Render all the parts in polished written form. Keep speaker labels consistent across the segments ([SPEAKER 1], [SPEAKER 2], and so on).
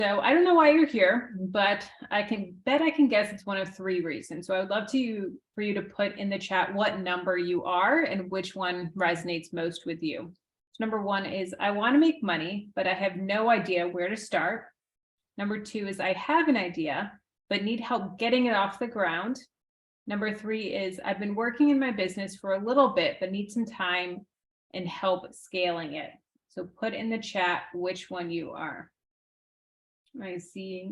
[SPEAKER 1] So I don't know why you're here, but I can guess it's one of three reasons. So I would love for you to put in the chat what number you are and which one resonates most with you. So number one is I want to make money, but I have no idea where to start. Number two is I have an idea, but need help getting it off the ground. Number three is I've been working in my business for a little bit, but need some time and help scaling it. So put in the chat which one you are. I see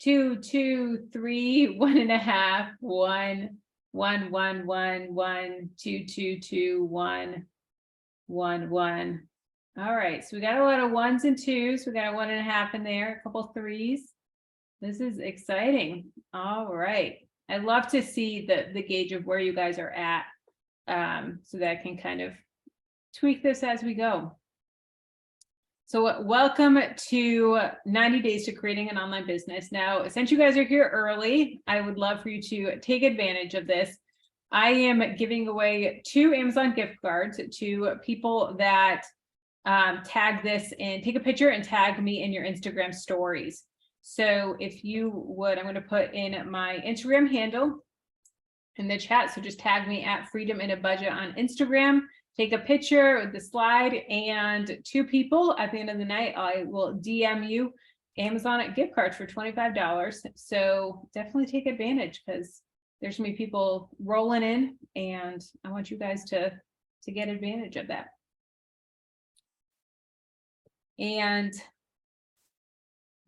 [SPEAKER 1] 2, 2, 3, 1.5, 1, 1, 1, 1, 1, 2, 2, 2, 1, 1, 1. All right, so we got a lot of ones and twos. We got a 1.5 in there, a couple threes. This is exciting. All right. I love to see the gauge of where you guys are at, so that I can kind of tweak this as we go. So welcome to 90 Days to Creating an Online Business. Now, since you guys are here early, I would love for you to take advantage of this. I am giving away 2 Amazon gift cards to people that tag this and take a picture and tag me in your Instagram stories. So if you would, I'm going to put in my Instagram handle in the chat. So just tag me at Freedom in a Budget on Instagram. Take a picture with the slide, and 2 people at the end of the night, I will DM you Amazon gift cards for $25. So definitely take advantage, because there's gonna be people rolling in, and I want you guys to get advantage of that. And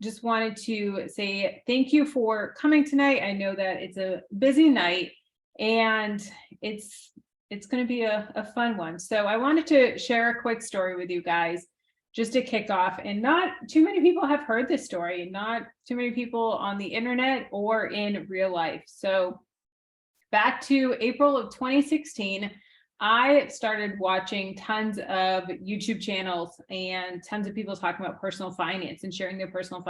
[SPEAKER 1] just wanted to say thank you for coming tonight. I know that it's a busy night, and it's going to be a fun one. So I wanted to share a quick story with you guys just to kick off. And not too many people have heard this story, not too many people on the internet or in real life. So back to April of 2016, I started watching tons of YouTube channels and tons of people talking about personal finance and sharing their personal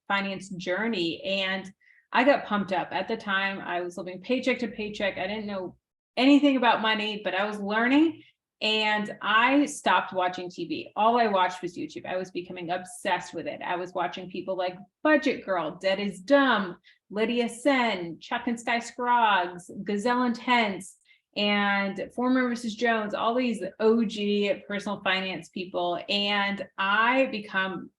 [SPEAKER 1] finance journey. And I got pumped up. At the time, I was living paycheck to paycheck. I didn't know anything about money, but I was learning, and I stopped watching TV. All I watched was YouTube. I was becoming obsessed with it. I was watching people like Budget Girl, Dead is Dumb, Lydia Sen, Chuck and Sky Scroggs, Gazelle Intense, and Former Mrs. Jones, all these OG personal finance people. And I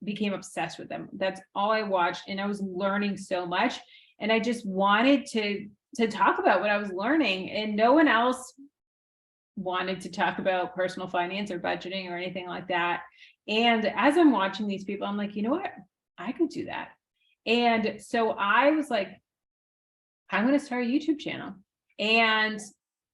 [SPEAKER 1] became obsessed with them. That's all I watched. And I was learning so much. And I just wanted to talk about what I was learning, and no one else wanted to talk about personal finance or budgeting or anything like that. And as I'm watching these people, I'm like, you know what? I could do that. And so I was like, I'm going to start a YouTube channel. And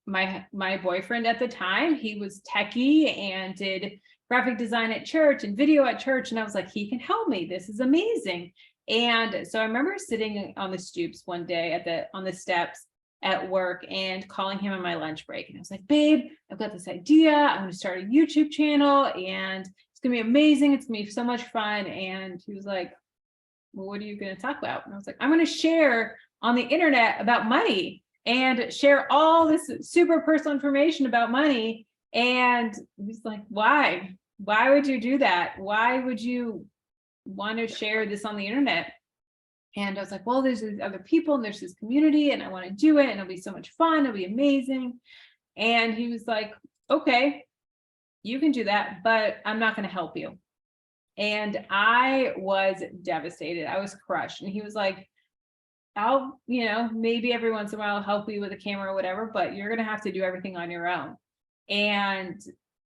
[SPEAKER 1] my boyfriend at the time, he was techie and did graphic design at church and video at church. And I was like, he can help me. This is amazing. And so I remember sitting on the stoops one day on the steps at work and calling him on my lunch break. And I was like, babe, I've got this idea. I'm going to start a YouTube channel, and it's going to be amazing. It's going to be so much fun. And he was like, well, what are you going to talk about? And I was like, I'm going to share on the internet about money and share all this super personal information about money. And he's like, why? Why would you do that? Why would you want to share this on the internet? And I was like, well, there's these other people and there's this community, and I want to do it, and it'll be so much fun, it'll be amazing. And he was like, okay, you can do that, but I'm not going to help you. And I was devastated. I was crushed. And he was like, I'll, maybe every once in a while I'll help you with a camera or whatever, but you're going to have to do everything on your own. And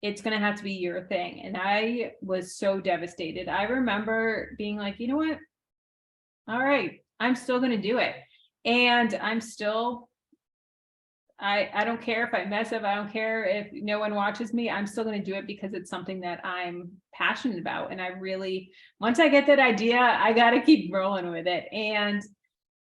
[SPEAKER 1] it's going to have to be your thing. And I was so devastated. I remember being like, you know what? All right, I'm still going to do it. And I'm still, I don't care if I mess up. I don't care if no one watches me. I'm still going to do it because it's something that I'm passionate about. And I really, once I get that idea, I got to keep rolling with it. And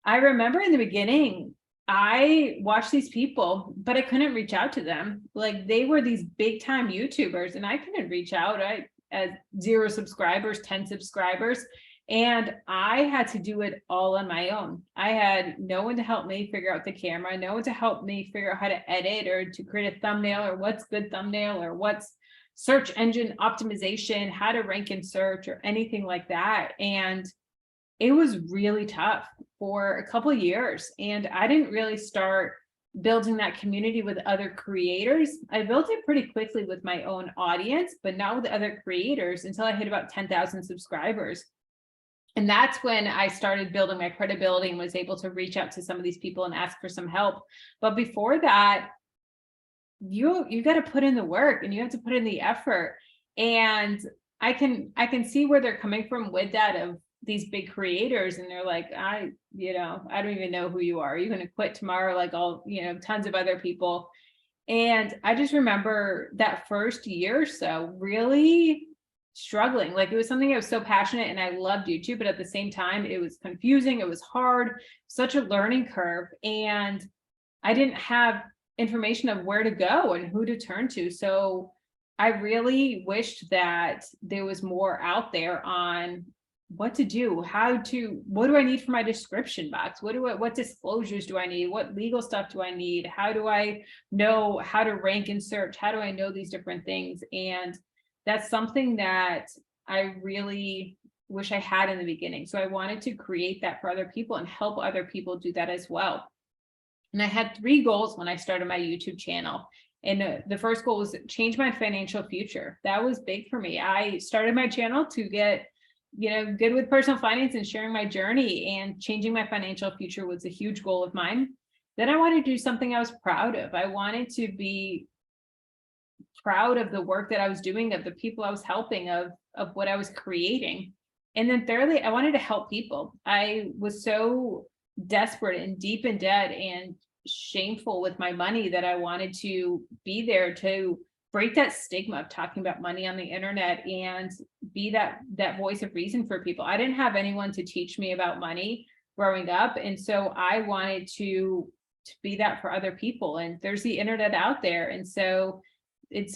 [SPEAKER 1] I remember in the beginning, I watched these people, but I couldn't reach out to them. Like, they were these big time YouTubers, and I couldn't reach out. I had 0 subscribers, 10 subscribers. And I had to do it all on my own. I had no one to help me figure out the camera, no one to help me figure out how to edit or to create a thumbnail, or what's good thumbnail, or what's search engine optimization, how to rank in search, or anything like that. And it was really tough for a couple of years. And I didn't really start building that community with other creators. I built it pretty quickly with my own audience, but not with other creators until I hit about 10,000 subscribers. And that's when I started building my credibility and was able to reach out to some of these people and ask for some help. But before that, you got to put in the work and you have to put in the effort. And I can see where they're coming from with that, of these big creators, and they're like, I don't even know who you are. You're going to quit tomorrow, like all, tons of other people. And I just remember that first year or so really struggling. Like, it was something I was so passionate and I loved YouTube, but at the same time, it was confusing. It was hard, such a learning curve. And I didn't have information of where to go and who to turn to. So I really wished that there was more out there on what to do, what do I need for my description box? What disclosures do I need? What legal stuff do I need? How do I know how to rank in search? How do I know these different things? And that's something that I really wish I had in the beginning. So I wanted to create that for other people and help other people do that as well. And I had 3 goals when I started my YouTube channel. And the first goal was change my financial future. That was big for me. I started my channel to get, good with personal finance and sharing my journey, and changing my financial future was a huge goal of mine. Then I wanted to do something I was proud of. I wanted to be proud of the work that I was doing, of the people I was helping, of what I was creating. And then thirdly, I wanted to help people. I was so desperate and deep in debt and shameful with my money that I wanted to be there to break that stigma of talking about money on the internet and be that voice of reason for people. I didn't have anyone to teach me about money growing up. And so I wanted to be that for other people. And there's the internet out there. And so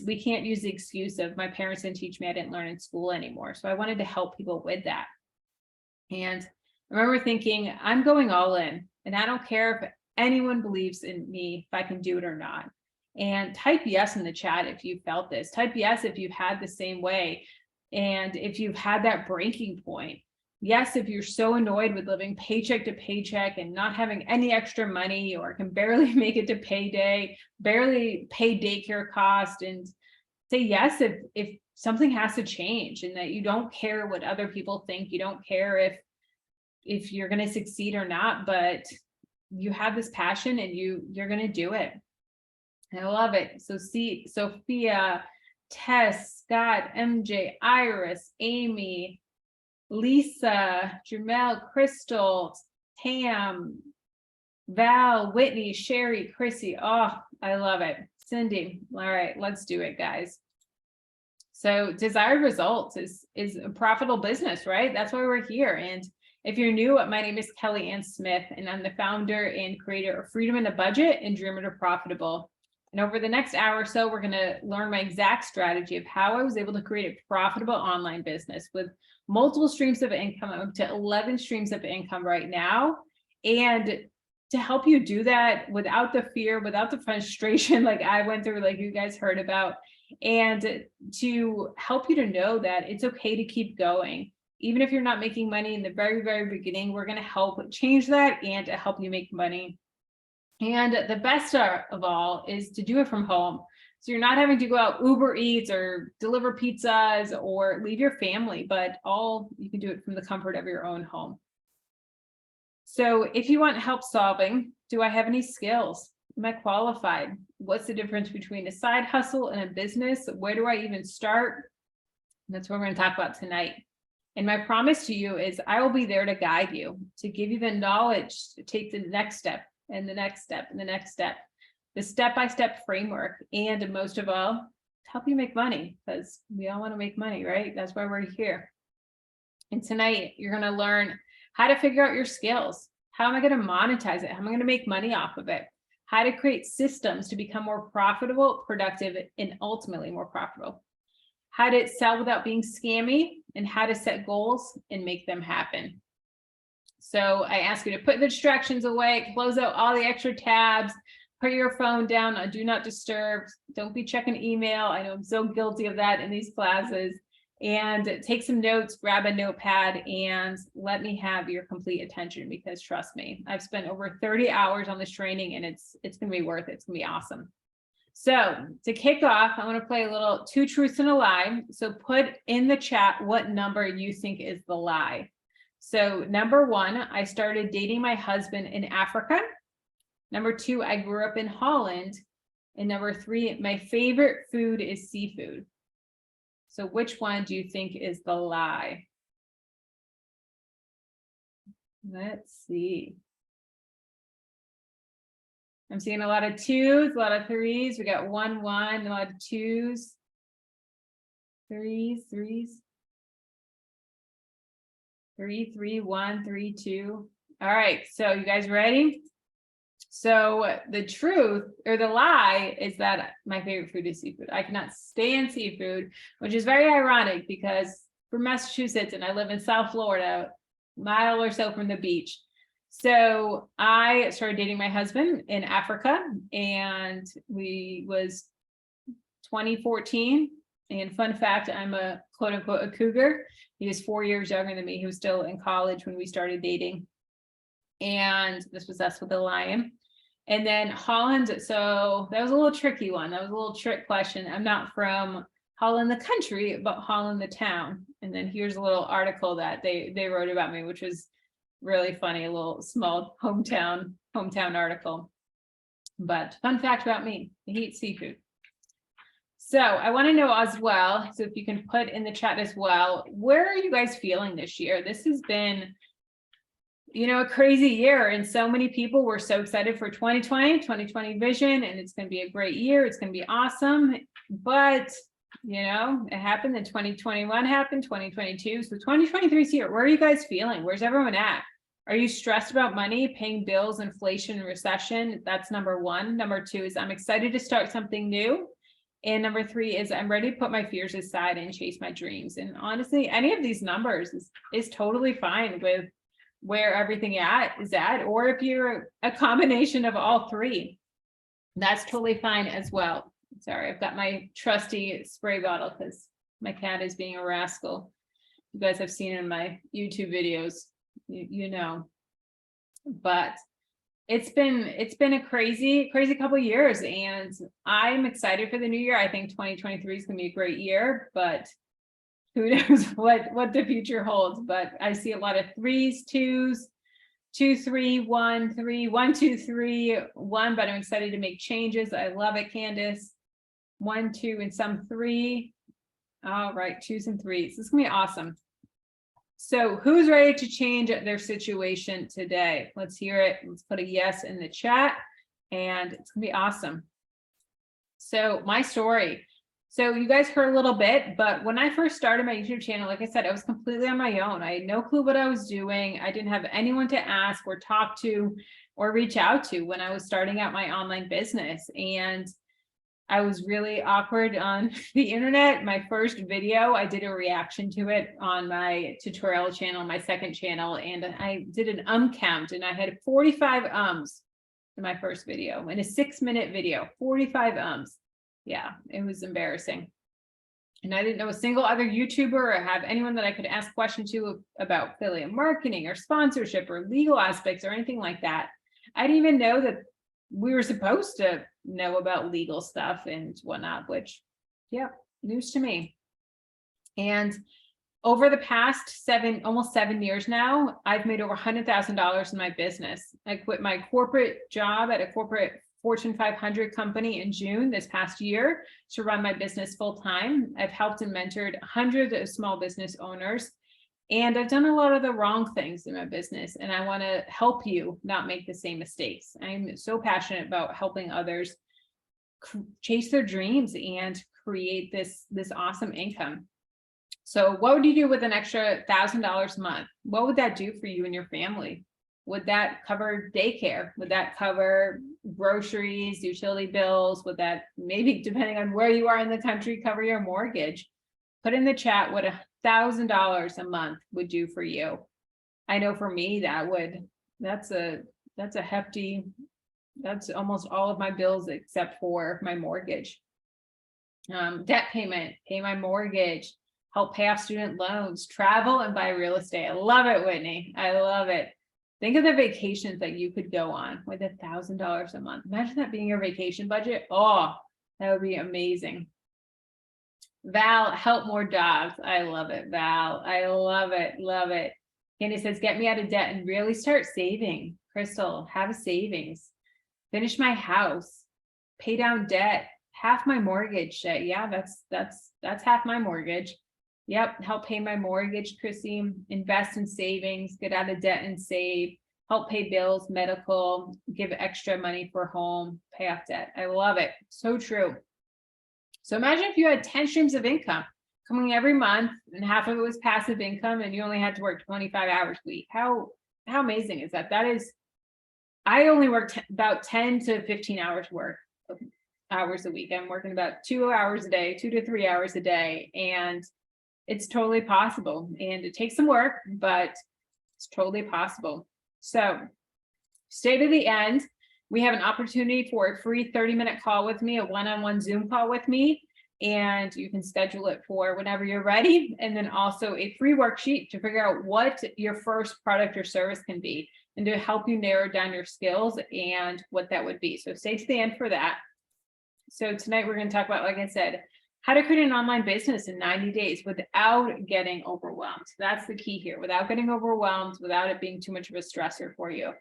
[SPEAKER 1] we can't use the excuse of my parents didn't teach me, I didn't learn in school anymore. So I wanted to help people with that. And I remember thinking, I'm going all in, and I don't care if anyone believes in me, if I can do it or not. And type yes in the chat if you felt this. Type yes if you've had the same way, and if you've had that breaking point. Yes, if you're so annoyed with living paycheck to paycheck and not having any extra money, or can barely make it to payday, barely pay daycare cost, and say yes if something has to change, and that you don't care what other people think. You don't care if you're going to succeed or not, but you have this passion and you're going to do it. I love it. So see, Sophia, Tess, Scott, MJ, Iris, Amy, Lisa, Jamel, Crystal, Tam, Val, Whitney, Sherry, Chrissy. Oh, I love it. Cindy. All right, let's do it, guys. So desired results is a profitable business, right? That's why we're here. And if you're new, my name is Kelly Ann Smith, and I'm the founder and creator of Freedom in a Budget and Dreamer to Profitable. And over the next hour or so, we're going to learn my exact strategy of how I was able to create a profitable online business with multiple streams of income, up to 11 streams of income right now. And to help you do that without the fear, without the frustration like I went through, like you guys heard about, and to help you to know that it's okay to keep going. Even if you're not making money in the very, very beginning, we're going to help change that and to help you make money. And the best of all is to do it from home. So you're not having to go out Uber Eats or deliver pizzas or leave your family, but you can do it from the comfort of your own home. So if you want help solving, do I have any skills? Am I qualified? What's the difference between a side hustle and a business? Where do I even start? That's what we're going to talk about tonight. And my promise to you is I will be there to guide you, to give you the knowledge to take the next step and the next step and the next step, the step-by-step framework, and most of all, to help you make money, because we all want to make money, right? That's why we're here. And tonight, you're going to learn how to figure out your skills. How am I going to monetize it? How am I going to make money off of it? How to create systems to become more profitable, productive, and ultimately more profitable. How to sell without being scammy, and how to set goals and make them happen. So I ask you to put the distractions away, close out all the extra tabs, put your phone down on do not disturb. Don't be checking email. I know I'm so guilty of that in these classes. and take some notes, grab a notepad, and let me have your complete attention, because trust me, I've spent over 30 hours on this training, and it's going to be worth it. It's going to be awesome. So to kick off, I want to play a little 2 truths and a lie. So put in the chat what number you think is the lie. So number 1, I started dating my husband in Africa. Number 2, I grew up in Holland. And number 3, my favorite food is seafood. So which one do you think is the lie? Let's see. I'm seeing a lot of 2s, a lot of 3s. We got 1, 1, a lot of 2s, 3s, 3, 3, 1, 3, 2. All right, so you guys ready? So the truth or the lie is that my favorite food is seafood. I cannot stand seafood, which is very ironic because from Massachusetts and I live in South Florida, a mile or so from the beach. So I started dating my husband in Africa, and we was 2014. And fun fact, I'm a quote unquote a cougar. He was 4 years younger than me. He was still in college when we started dating. And this was us with a lion. And then Holland, so that was a little tricky one. That was a little trick question. I'm not from Holland the country, but Holland the town. And then here's a little article that they wrote about me, which was really funny, a little small hometown article. But fun fact about me, I eat seafood. So I want to know as well, so if you can put in the chat as well, where are you guys feeling this year? This has been, you know, a crazy year, and so many people were so excited for 2020 vision, and it's going to be a great year. It's going to be awesome. But, you know, it happened, then 2021 happened, 2022. So 2023 is here. Where are you guys feeling? Where's everyone at? Are you stressed about money, paying bills, inflation, recession? That's number 1. Number 2 is I'm excited to start something new. And number 3 is I'm ready to put my fears aside and chase my dreams. And honestly, any of these numbers is totally fine with where everything is at, or if you're a combination of all 3, that's totally fine as well. Sorry, I've got my trusty spray bottle because my cat is being a rascal. You guys have seen in my YouTube videos, you know. But it's been a crazy couple of years, and I'm excited for the new year. I think 2023 is going to be a great year, but who knows what the future holds. But I see a lot of 3s, 2s, 2, 3, 1, 3, 1, 2, 3, 1, but I'm excited to make changes. I love it, Candace. 1, 2, and some 3. All right, 2s and 3s. This is gonna be awesome. So who's ready to change their situation today? Let's hear it. Let's put a yes in the chat, and it's gonna be awesome. So my story. So you guys heard a little bit, but when I first started my YouTube channel, like I said, I was completely on my own. I had no clue what I was doing. I didn't have anyone to ask or talk to or reach out to when I was starting out my online business. And I was really awkward on the internet. My first video, I did a reaction to it on my tutorial channel, my second channel, and I did an count, and I had 45 ums in my first video, in a 6-minute video, 45 ums. Yeah, it was embarrassing. And I didn't know a single other YouTuber or have anyone that I could ask questions to about affiliate marketing or sponsorship or legal aspects or anything like that. I didn't even know that we were supposed to know about legal stuff and whatnot, which, yeah, news to me. And over the past almost 7 years now, I've made over $100,000 in my business. I quit my corporate job at a corporate Fortune 500 company in June this past year to run my business full time. I've helped and mentored hundreds of small business owners, and I've done a lot of the wrong things in my business, and I want to help you not make the same mistakes. I'm so passionate about helping others chase their dreams and create this awesome income. So what would you do with an extra $1,000 a month? What would that do for you and your family? Would that cover daycare? Would that cover groceries, utility bills? Would that, maybe depending on where you are in the country, cover your mortgage? Put in the chat what $1,000 a month would do for you. I know for me, that's a hefty, that's almost all of my bills except for my mortgage. Debt payment, pay my mortgage, help pay off student loans, travel, and buy real estate. I love it, Whitney. I love it. Think of the vacations that you could go on with $1,000 a month. Imagine that being your vacation budget. Oh, that would be amazing. Val, help more jobs. I love it, Val. I love it. Love it. Candy says, get me out of debt and really start saving. Crystal, have a savings. Finish my house. Pay down debt. Half my mortgage. Yeah, that's half my mortgage. Yep, help pay my mortgage, Chrissy. Invest in savings, get out of debt and save. Help pay bills, medical, give extra money for home, pay off debt. I love it. So true. So imagine if you had 10 streams of income coming every month and half of it was passive income and you only had to work 25 hours a week. How amazing is that? That is, I only work about 10 to 15 hours a week. I'm working about 2 hours a day, 2 to 3 hours a day. And it's totally possible. And it takes some work, but it's totally possible. So stay to the end. We have an opportunity for a free 30-minute call with me, a one-on-one Zoom call with me, and you can schedule it for whenever you're ready. And then also a free worksheet to figure out what your first product or service can be and to help you narrow down your skills and what that would be. So stay to the end for that. So tonight we're going to talk about, like I said, how to create an online business in 90 days without getting overwhelmed. That's the key here, without getting overwhelmed, without it being too much of a stressor for you.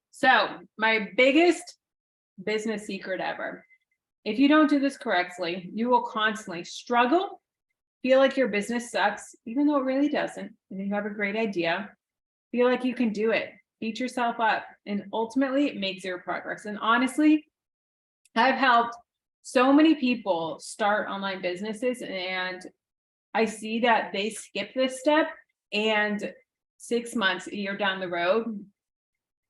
[SPEAKER 1] So my biggest business secret ever, if you don't do this correctly, you will constantly struggle, feel like your business sucks, even though it really doesn't, and you have a great idea, feel like you can do it, beat yourself up, and ultimately make zero progress. And honestly, I've helped so many people start online businesses, and I see that they skip this step, and 6 months, a year down the road,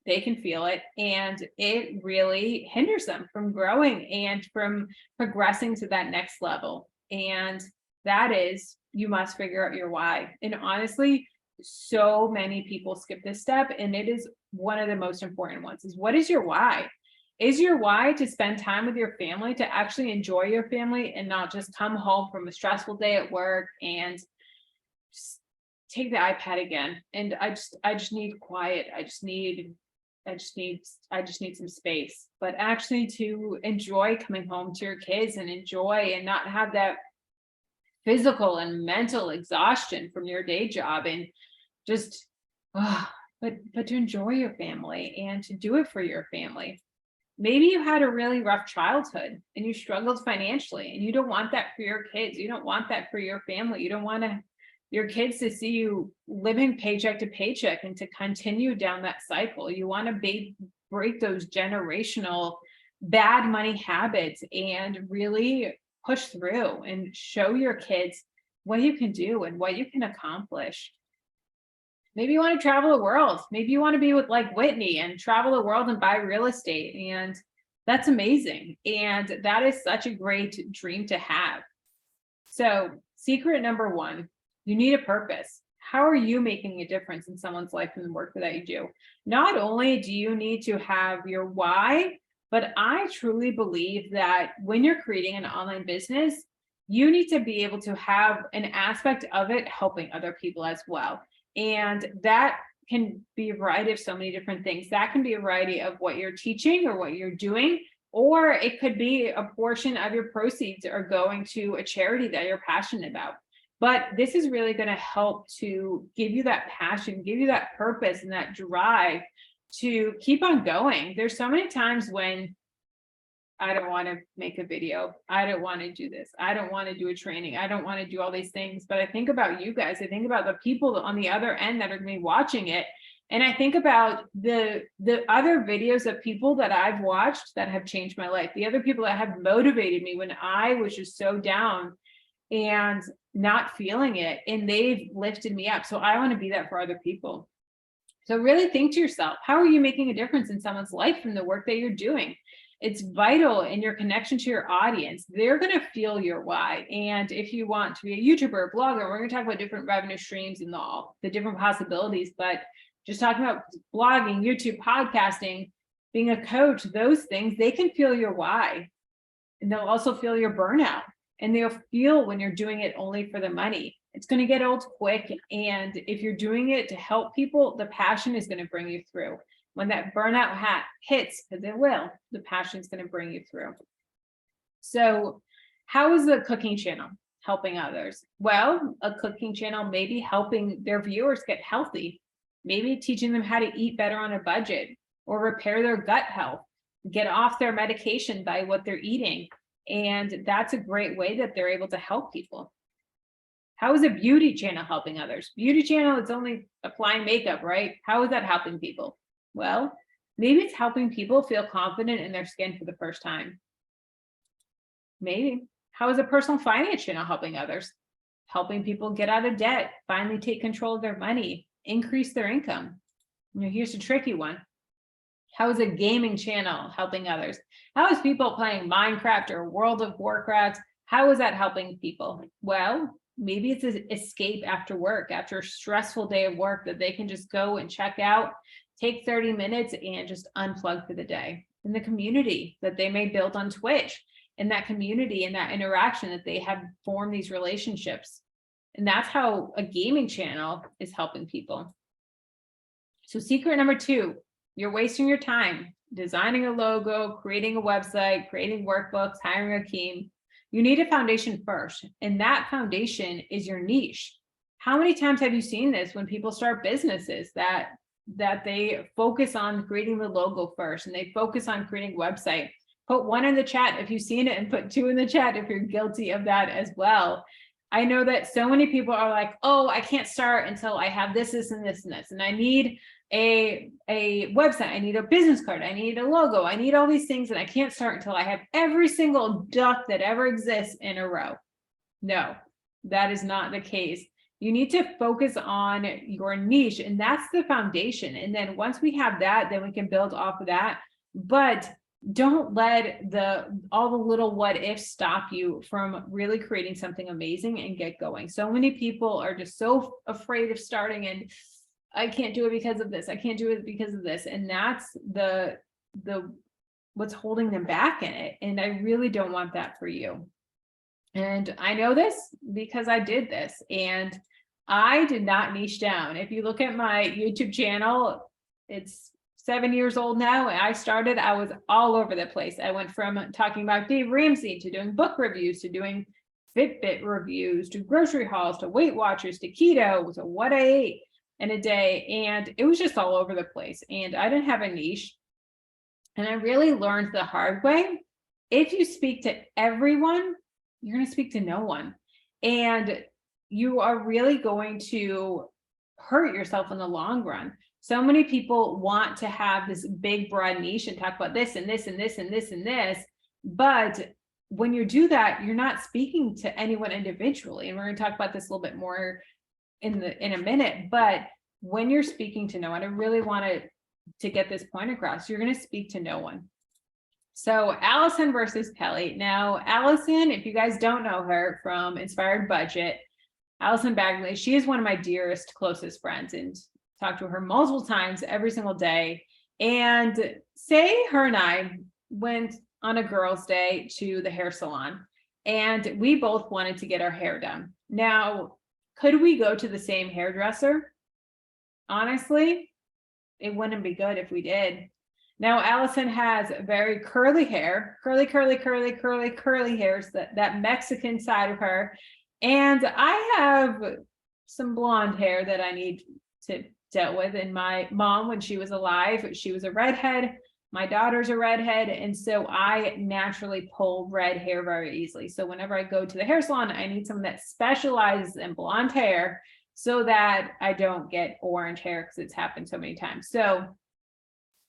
[SPEAKER 1] they can feel it, and it really hinders them from growing and from progressing to that next level. And that is, you must figure out your why. And honestly, so many people skip this step, and it is one of the most important ones, is what is your why? Is your why to spend time with your family, to actually enjoy your family and not just come home from a stressful day at work and just take the iPad again? And I just need quiet. I just need some space, but actually to enjoy coming home to your kids and enjoy and not have that physical and mental exhaustion from your day job, and just, but to enjoy your family and to do it for your family. Maybe you had a really rough childhood and you struggled financially, and you don't want that for your kids. You don't want that for your family. You don't want your kids to see you living paycheck to paycheck and to continue down that cycle. You want to break those generational bad money habits and really push through and show your kids what you can do and what you can accomplish. Maybe you want to travel the world. Maybe you want to be with like Whitney and travel the world and buy real estate. And that's amazing. And that is such a great dream to have. So secret number one, you need a purpose. How are you making a difference in someone's life and the work that you do? Not only do you need to have your why, but I truly believe that when you're creating an online business, you need to be able to have an aspect of it helping other people as well. And that can be a variety of so many different things. That can be a variety of what you're teaching or what you're doing, or it could be a portion of your proceeds are going to a charity that you're passionate about. But this is really going to help to give you that passion, give you that purpose and that drive to keep on going. There's so many times when I don't want to make a video. I don't want to do this. I don't want to do a training. I don't want to do all these things. But I think about you guys. I think about the people on the other end that are going to be watching it. And I think about the other videos of people that I've watched that have changed my life. The other people that have motivated me when I was just so down and not feeling it. And they've lifted me up. So I want to be that for other people. So really think to yourself, how are you making a difference in someone's life from the work that you're doing? It's vital in your connection to your audience. They're going to feel your why. And if you want to be a YouTuber, blogger, we're going to talk about different revenue streams and the different possibilities, but just talking about blogging, YouTube, podcasting, being a coach, those things, they can feel your why. And they'll also feel your burnout. and they'll feel when you're doing it only for the money. It's going to get old quick. And if you're doing it to help people, the passion is going to bring you through. When that burnout hat hits, because it will, the passion is going to bring you through. So how is the cooking channel helping others? Well, a cooking channel may be helping their viewers get healthy, maybe teaching them how to eat better on a budget, or repair their gut health, get off their medication by what they're eating. And that's a great way that they're able to help people. How is a beauty channel helping others? Beauty channel is only applying makeup, right? How is that helping people? Well, maybe it's helping people feel confident in their skin for the first time. Maybe. How is a personal finance channel helping others? Helping people get out of debt, finally take control of their money, increase their income. Here's a tricky one. How is a gaming channel helping others? How is people playing Minecraft or World of Warcraft? How is that helping people? Well, maybe it's an escape after work, after a stressful day of work, that they can just go and check out, take 30 minutes and just unplug for the day. In the community that they may build on Twitch, in that community and that interaction that they have formed these relationships. And that's how a gaming channel is helping people. So secret number 2, you're wasting your time designing a logo, creating a website, creating workbooks, hiring a team. You need a foundation first, and that foundation is your niche. How many times have you seen this when people start businesses that they focus on creating the logo first, and they focus on creating a website? Put 1 in the chat if you've seen it, and put 2 in the chat if you're guilty of that as well. I know that so many people are like, oh, I can't start until I have this, this, and this, and this. And I need a website. I need a business card. I need a logo. I need all these things. And I can't start until I have every single duck that ever exists in a row. No, that is not the case. You need to focus on your niche, and that's the foundation. And then once we have that, then we can build off of that. But don't let all the little what ifs stop you from really creating something amazing and get going. So many people are just so afraid of starting, and I can't do it because of this. I can't do it because of this. And that's the what's holding them back in it. And I really don't want that for you. And I know this because I did this, and I did not niche down. If you look at my YouTube channel, it's 7 years old now. I was all over the place. I went from talking about Dave Ramsey to doing book reviews, to doing Fitbit reviews, to grocery hauls, to Weight Watchers, to keto, to what I ate in a day. And it was just all over the place. And I didn't have a niche. And I really learned the hard way. If you speak to everyone, you're going to speak to no one. And you are really going to hurt yourself in the long run. So many people want to have this big, broad niche and talk about this and this and this and this and this. But when you do that, you're not speaking to anyone individually. And we're going to talk about this a little bit more in a minute. But when you're speaking to no one, I really wanted to get this point across. You're going to speak to no one. So Allison versus Kelly. Now, Allison, if you guys don't know her from Inspired Budget, Allison Bagley, she is one of my dearest, closest friends, and talk to her multiple times every single day. And say her and I went on a girls' day to the hair salon, and we both wanted to get our hair done. Now, could we go to the same hairdresser? Honestly, it wouldn't be good if we did. Now, Allison has very curly hair, curly hairs, that Mexican side of her. And I have some blonde hair that I need to deal with. And my mom, when she was alive, she was a redhead. My daughter's a redhead. And so I naturally pull red hair very easily. So whenever I go to the hair salon, I need someone that specializes in blonde hair so that I don't get orange hair, because it's happened so many times. So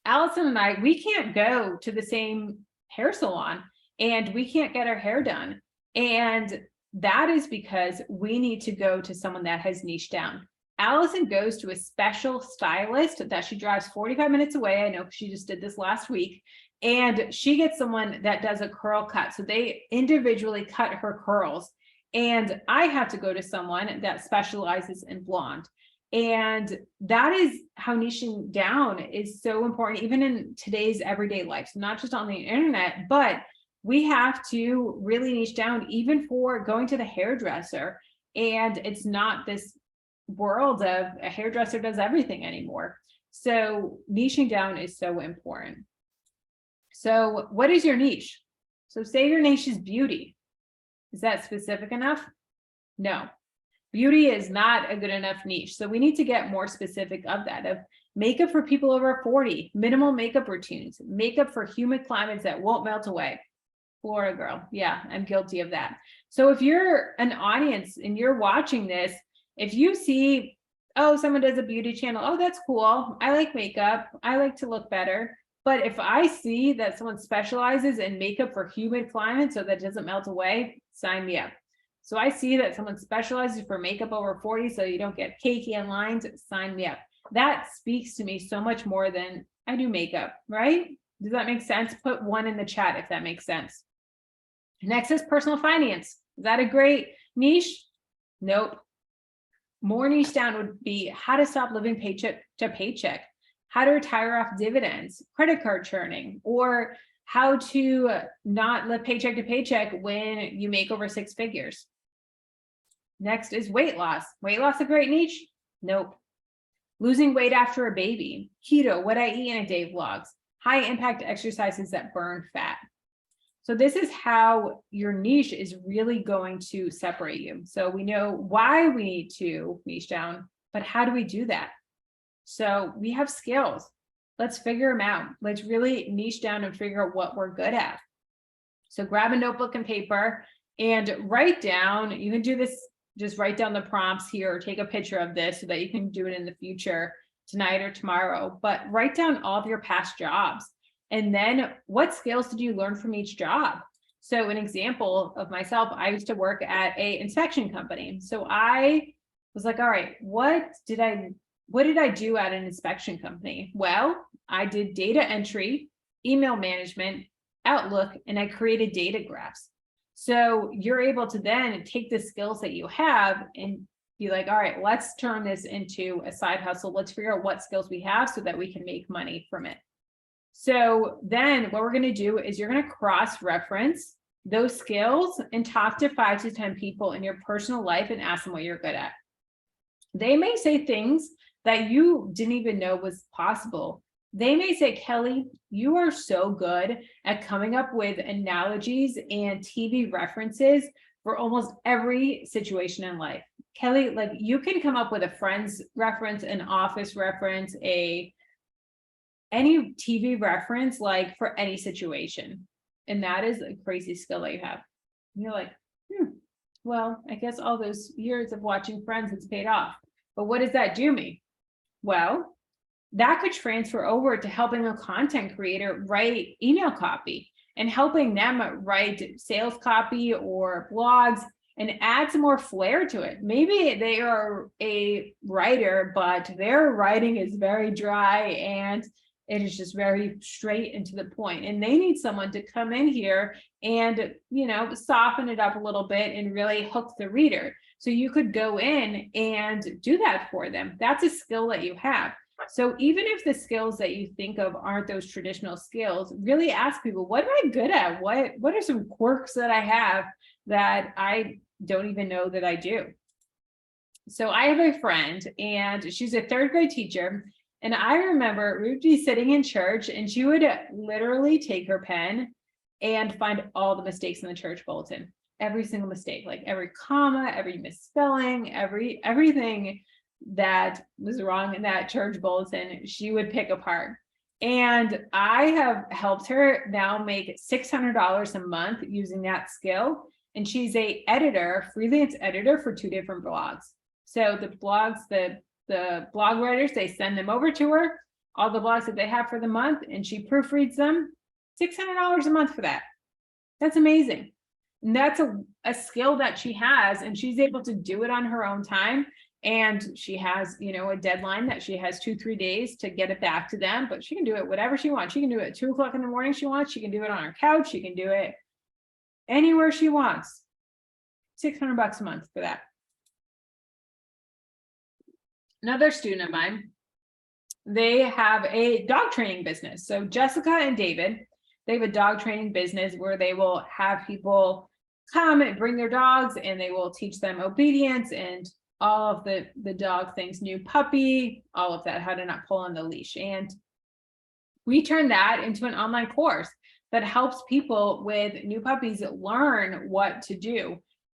[SPEAKER 1] Allison and I, we can't go to the same hair salon, and we can't get our hair done. And that is because we need to go to someone that has niched down. Allison goes to a special stylist that she drives 45 minutes away. I know she just did this last week. And she gets someone that does a curl cut. So they individually cut her curls. And I have to go to someone that specializes in blonde. And that is how niching down is so important, even in today's everyday life. So not just on the internet, but we have to really niche down, even for going to the hairdresser. And it's not this world of a hairdresser does everything anymore. So niching down is so important. So what is your niche? So say your niche is beauty. Is that specific enough? No. Beauty is not a good enough niche. So we need to get more specific of that, of makeup for people over 40, minimal makeup routines, makeup for humid climates that won't melt away. Florida girl. Yeah, I'm guilty of that. So if you're an audience and you're watching this, if you see, oh, someone does a beauty channel, oh, that's cool. I like makeup. I like to look better. But if I see that someone specializes in makeup for humid climates so that it doesn't melt away, sign me up. So I see that someone specializes for makeup over 40 so you don't get cakey and lines, sign me up. That speaks to me so much more than I do makeup, right? Does that make sense? Put one in the chat if that makes sense. Next is personal finance. Is that a great niche? Nope. More niche down would be how to stop living paycheck to paycheck, how to retire off dividends, credit card churning, or how to not live paycheck to paycheck when you make over 6 figures. Next is weight loss. Weight loss a great niche? Nope. Losing weight after a baby, keto, what I eat in a day vlogs, high impact exercises that burn fat. So this is how your niche is really going to separate you. So we know why we need to niche down, but how do we do that? So we have skills. Let's figure them out. Let's really niche down and figure out what we're good at. So grab a notebook and paper and write down, you can do this, just write down the prompts here or take a picture of this so that you can do it in the future, tonight or tomorrow, but write down all of your past jobs. And then what skills did you learn from each job? So an example of myself, I used to work at an inspection company. So I was like, all right, what did I do at an inspection company? Well, I did data entry, email management, Outlook, and I created data graphs. So you're able to then take the skills that you have and be like, all right, let's turn this into a side hustle. Let's figure out what skills we have so that we can make money from it. So then what we're going to do is you're going to cross-reference those skills and talk to 5 to 10 people in your personal life and ask them what you're good at. They may say things that you didn't even know was possible. They may say, Kelly, you are so good at coming up with analogies and TV references for almost every situation in life. Kelly, like you can come up with a Friends reference, an Office reference, any TV reference, like for any situation. And that is a crazy skill that you have. And you're like, well, I guess all those years of watching Friends, it's paid off. But what does that do me? Well, that could transfer over to helping a content creator write email copy and helping them write sales copy or blogs and add some more flair to it. Maybe they are a writer, but their writing is very dry and it is just very straight and to the point. And they need someone to come in here and, soften it up a little bit and really hook the reader. So you could go in and do that for them. That's a skill that you have. So even if the skills that you think of aren't those traditional skills, really ask people, what am I good at? What are some quirks that I have that I don't even know that I do? So I have a friend and she's a 3rd grade teacher. And I remember we would be sitting in church and she would literally take her pen and find all the mistakes in the church bulletin, every single mistake, like every comma, every misspelling, everything that was wrong in that church bulletin, she would pick apart. And I have helped her now make $600 a month using that skill. And she's a freelance editor for 2 different blogs. So the blogs, the blog writers, they send them over to her, all the blogs that they have for the month, and she proofreads them. $600 a month for that. That's amazing. And that's a skill that she has, and she's able to do it on her own time. And she has, a deadline that she has 2-3 days to get it back to them, but she can do it whatever she wants. She can do it at 2 o'clock in the morning she wants. She can do it on her couch. She can do it anywhere she wants. $600 a month for that. Another student of mine, they have a dog training business. So Jessica and David, they have a dog training business where they will have people come and bring their dogs, and they will teach them obedience and all of the dog things, new puppy, all of that, how to not pull on the leash. And we turn that into an online course that helps people with new puppies learn what to do.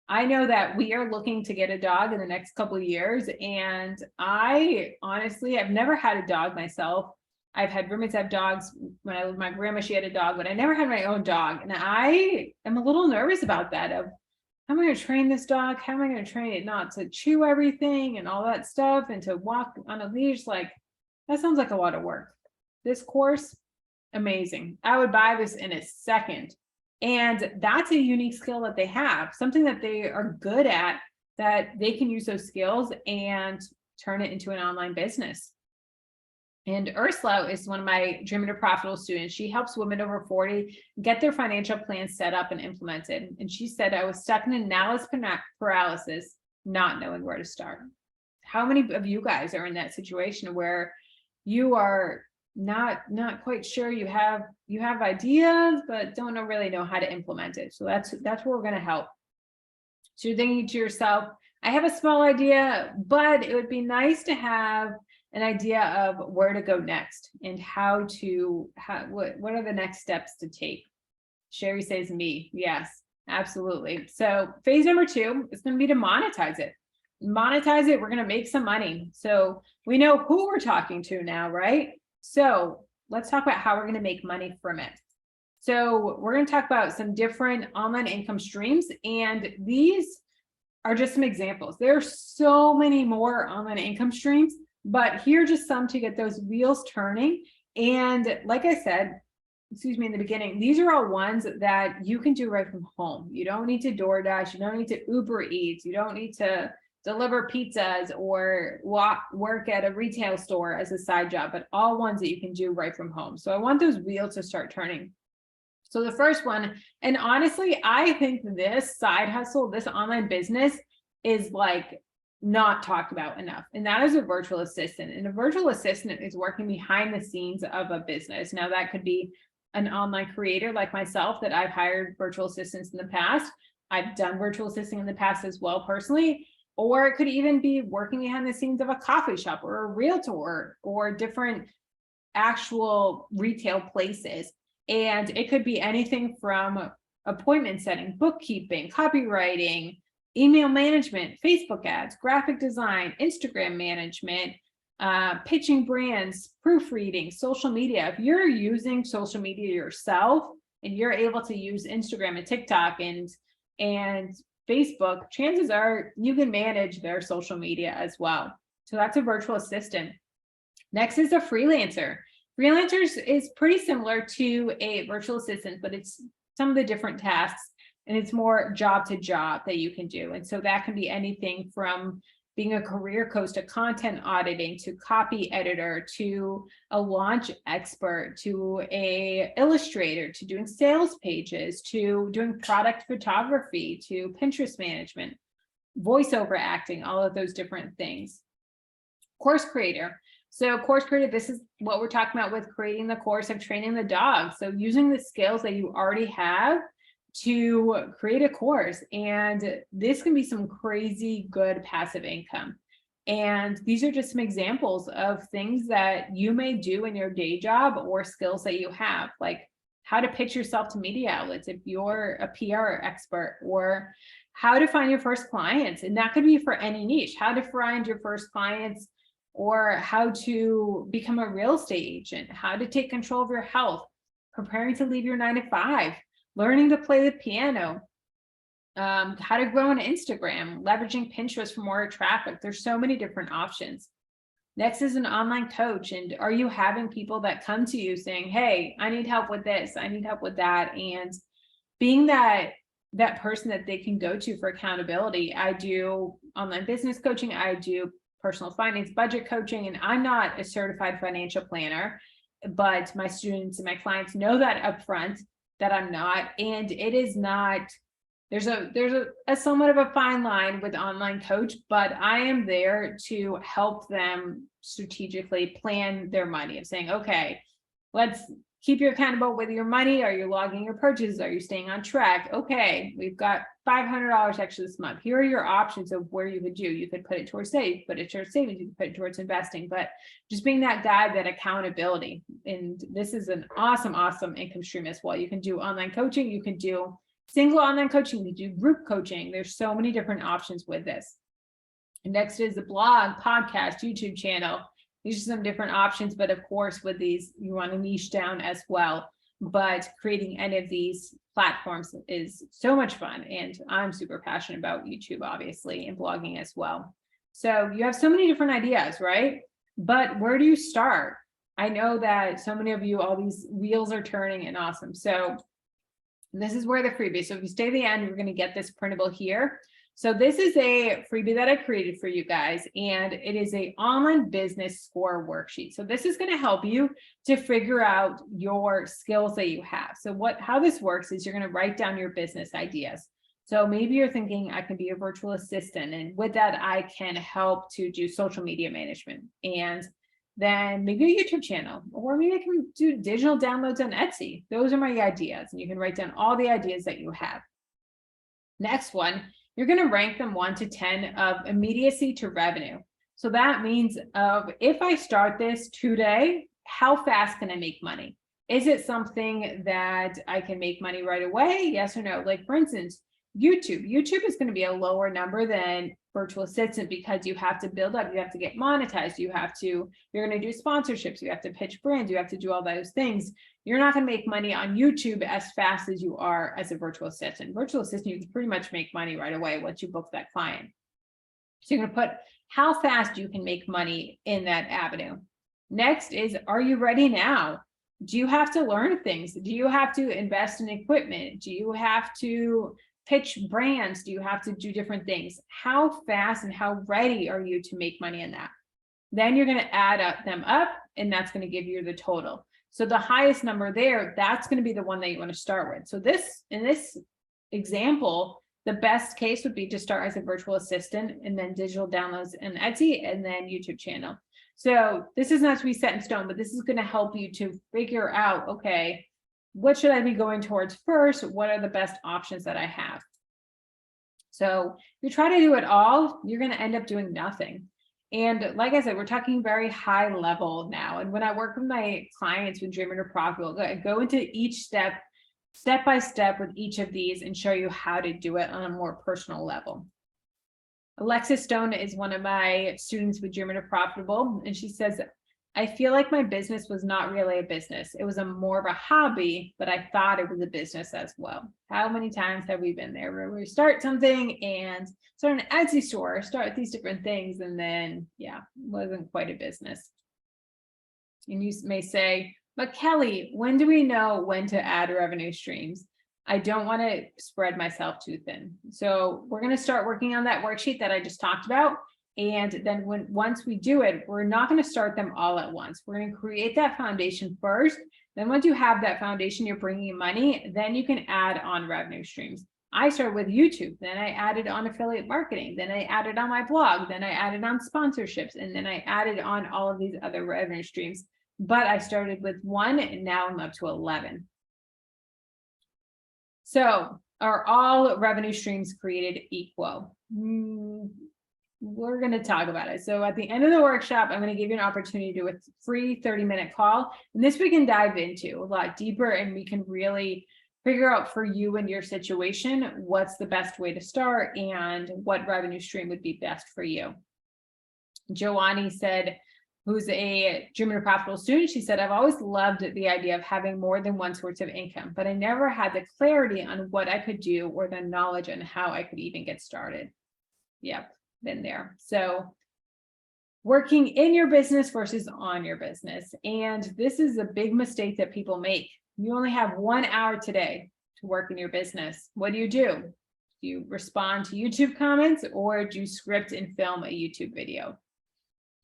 [SPEAKER 1] I know that we are looking to get a dog in the next couple of years. And I honestly, I've never had a dog myself. I've had roommates have dogs. When I lived with my grandma, she had a dog, but I never had my own dog. And I am a little nervous about that, of how am I going to train this dog? How am I going to train it not to chew everything and all that stuff and to walk on a leash? Like, that sounds like a lot of work. This course, amazing. I would buy this in a second. And that's a unique skill that they have, something that they are good at, that they can use those skills and turn it into an online business. And Ursula is one of my Dreaming to Profitable students. She helps women over 40 get their financial plans set up and implemented. And she said, I was stuck in analysis paralysis, not knowing where to start. How many of you guys are in that situation where you are not quite sure, you have ideas, but don't really know how to implement it? So that's where we're going to help. So you're thinking to yourself, I have a small idea, but it would be nice to have an idea of where to go next and what are the next steps to take. Sherry says me. Yes, absolutely. So phase number 2 is going to be to monetize it. Monetize it. We're going to make some money. So we know who we're talking to now, right? So let's talk about how we're going to make money from it. So we're going to talk about some different online income streams, and these are just some examples. There are so many more online income streams, but here are just some to get those wheels turning. And like I said, in the beginning, these are all ones that you can do right from home. You don't need to DoorDash, you don't need to Uber Eats, you don't need to deliver pizzas or work at a retail store as a side job, but all ones that you can do right from home. So I want those wheels to start turning. So the first one, and honestly, I think this side hustle, this online business is like not talked about enough. And that is a virtual assistant. And a virtual assistant is working behind the scenes of a business. Now that could be an online creator like myself, that I've hired virtual assistants in the past. I've done virtual assisting in the past as well personally. Or it could even be working behind the scenes of a coffee shop or a realtor or different actual retail places. And it could be anything from appointment setting, bookkeeping, copywriting, email management, Facebook ads, graphic design, Instagram management, pitching brands, proofreading, social media. If you're using social media yourself and you're able to use Instagram and TikTok and Facebook, chances are you can manage their social media as well. So that's a virtual assistant. Next is a freelancer. Freelancers is pretty similar to a virtual assistant, but it's some of the different tasks, and it's more job to job that you can do. And so that can be anything from being a career coach to content auditing to copy editor to a launch expert to a illustrator to doing sales pages to doing product photography to Pinterest management, voiceover acting, all of those different things. Course creator. So course creator, this is what we're talking about with creating the course of training the dog. So using the skills that you already have to create a course, and this can be some crazy good passive income. And these are just some examples of things that you may do in your day job or skills that you have, like how to pitch yourself to media outlets if you're a PR expert, or how to find your first clients. And that could be for any niche, how to find your first clients, or how to become a real estate agent, how to take control of your health, preparing to leave your 9-to-5, learning to play the piano, how to grow on Instagram, leveraging Pinterest for more traffic. There's so many different options. Next is an online coach. And are you having people that come to you saying, hey, I need help with this, I need help with that, and being that person that they can go to for accountability. I do online business coaching, I do personal finance budget coaching, and I'm not a certified financial planner, but my students and my clients know that upfront that I'm not. And it is not, there's a somewhat of a fine line with online coach, but I am there to help them strategically plan their money, of saying, okay, Let's keep you accountable with your money. Are you logging your purchases? Are you staying on track? Okay, we've got $500 extra this month. Here are your options of where you could do. You could put it towards save, put it towards savings, you could put it towards investing, but just being that guide, that accountability. And this is an awesome, awesome income stream as well. You can do online coaching. You can do single online coaching. You do group coaching. There's so many different options with this. And next is the blog, podcast, YouTube channel. These are some different options, but of course, with these, you want to niche down as well. But creating any of these platforms is so much fun. And I'm super passionate about YouTube, obviously, and blogging as well. So you have so many different ideas, right? But where do you start? I know that so many of you, all these wheels are turning and awesome. So this is where the freebie. So if you stay to the end, we're going to get this printable here. So this is a freebie that I created for you guys, and it is an online business score worksheet. So this is going to help you to figure out your skills that you have. So how this works is you're going to write down your business ideas. So maybe you're thinking, I can be a virtual assistant, and with that, I can help to do social media management, and then maybe a YouTube channel, or maybe I can do digital downloads on Etsy. Those are my ideas, and you can write down all the ideas that you have. Next one, you're going to rank them 1 to 10 of immediacy to revenue. So that means if I start this today, how fast can I make money? Is it something that I can make money right away? Yes or no? Like for instance, YouTube is going to be a lower number than virtual assistant because you have to build up, you have to get monetized, you're going to do sponsorships, you have to pitch brands, you have to do all those things. You're not going to make money on YouTube as fast as you are as a virtual assistant. Virtual assistant, you can pretty much make money right away once you book that client. So you're going to put how fast you can make money in that avenue. Next is, are you ready now? Do you have to learn things? Do you have to invest in equipment? Do you have to pitch brands? Do you have to do different things? How fast and how ready are you to make money in that? Then you're going to add them up, and that's going to give you the total. So the highest number there, that's going to be the one that you want to start with. So in this example, the best case would be to start as a virtual assistant, and then digital downloads and Etsy, and then YouTube channel. So this is not to be set in stone, but this is going to help you to figure out, okay, what should I be going towards first? What are the best options that I have? So if you try to do it all, you're going to end up doing nothing. And like I said, we're talking very high level now. And when I work with my clients with Dreamer to Profitable, I go into each step by step with each of these and show you how to do it on a more personal level. Alexis Stone is one of my students with Dreamer to Profitable, and she says, I feel like my business was not really a business. It was more of a hobby, but I thought it was a business as well. How many times have we been there where we start something and start an Etsy store, start these different things, and then, yeah, it wasn't quite a business. And you may say, but Kelly, when do we know when to add revenue streams? I don't want to spread myself too thin. So we're going to start working on that worksheet that I just talked about. And then once we do it, we're not going to start them all at once. We're going to create that foundation first. Then once you have that foundation, you're bringing in money, then you can add on revenue streams. I started with YouTube, then I added on affiliate marketing, then I added on my blog, then I added on sponsorships, and then I added on all of these other revenue streams. But I started with 1 and now I'm up to 11. So are all revenue streams created equal? We're going to talk about it. So at the end of the workshop, I'm going to give you an opportunity to do a free 30-minute call. And this we can dive into a lot deeper, and we can really figure out for you and your situation, what's the best way to start and what revenue stream would be best for you. Joanne said, who's a Dreamer to Profitable student, she said, I've always loved the idea of having more than one source of income, but I never had the clarity on what I could do or the knowledge on how I could even get started. Yep. Been there. So working in your business versus on your business. And this is a big mistake that people make. You only have 1 hour today to work in your business. What do? Do you respond to YouTube comments, or do you script and film a YouTube video?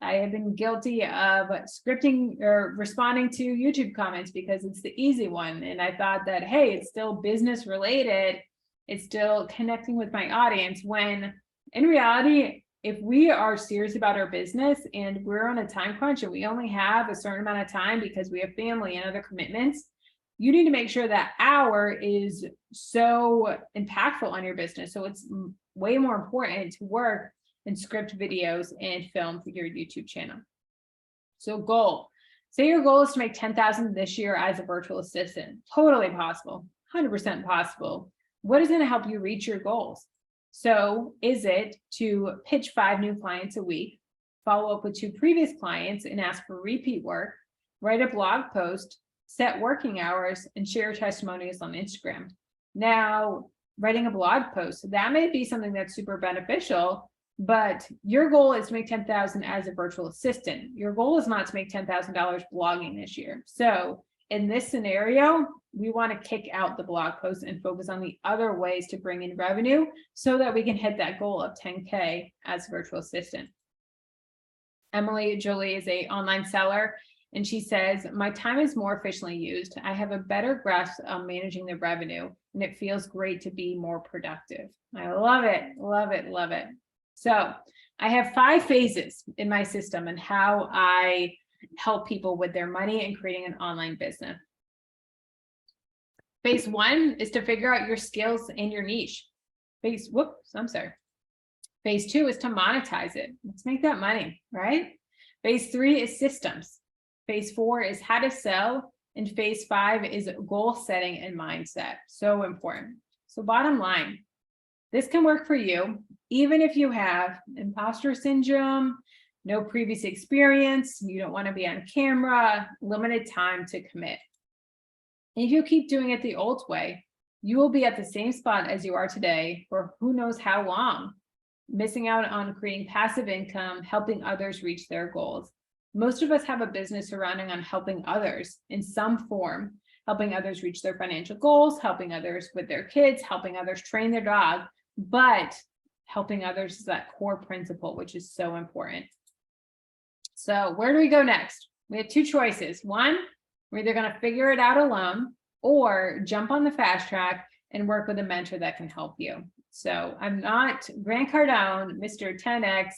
[SPEAKER 1] I have been guilty of scripting or responding to YouTube comments because it's the easy one. And I thought that, hey, it's still business related. It's still connecting with my audience, when in reality, if we are serious about our business and we're on a time crunch and we only have a certain amount of time because we have family and other commitments, you need to make sure that hour is so impactful on your business. So it's way more important to work and script videos and film for your YouTube channel. So goal, say your goal is to make 10,000 this year as a virtual assistant. Totally possible, 100% possible. What is going to help you reach your goals? So is it to pitch 5 new clients a week, follow up with 2 previous clients and ask for repeat work, write a blog post, set working hours, and share testimonials on Instagram? Now, writing a blog post, that may be something that's super beneficial, but your goal is to make 10,000 as a virtual assistant. Your goal is not to make $10,000 blogging this year. So in this scenario, we want to kick out the blog post and focus on the other ways to bring in revenue so that we can hit that goal of 10K as a virtual assistant. Emily Jolie is an online seller, and she says, my time is more efficiently used. I have a better grasp on managing the revenue, and it feels great to be more productive. I love it, love it, love it. So I have 5 phases in my system and how I help people with their money and creating an online business. Phase 1 is to figure out your skills and your niche. Phase 2 is to monetize it. Let's make that money, right? Phase 3 is systems. Phase 4 is how to sell. And phase 5 is goal setting and mindset. So important. So bottom line, this can work for you, even if you have imposter syndrome, no previous experience, you don't want to be on camera, limited time to commit. And if you keep doing it the old way, you will be at the same spot as you are today for who knows how long, missing out on creating passive income, helping others reach their goals. Most of us have a business surrounding on helping others in some form, helping others reach their financial goals, helping others with their kids, helping others train their dog, but helping others is that core principle, which is so important. So where do we go next? We have 2 choices. One, we're either going to figure it out alone or jump on the fast track and work with a mentor that can help you. So I'm not Grant Cardone, Mr. 10X,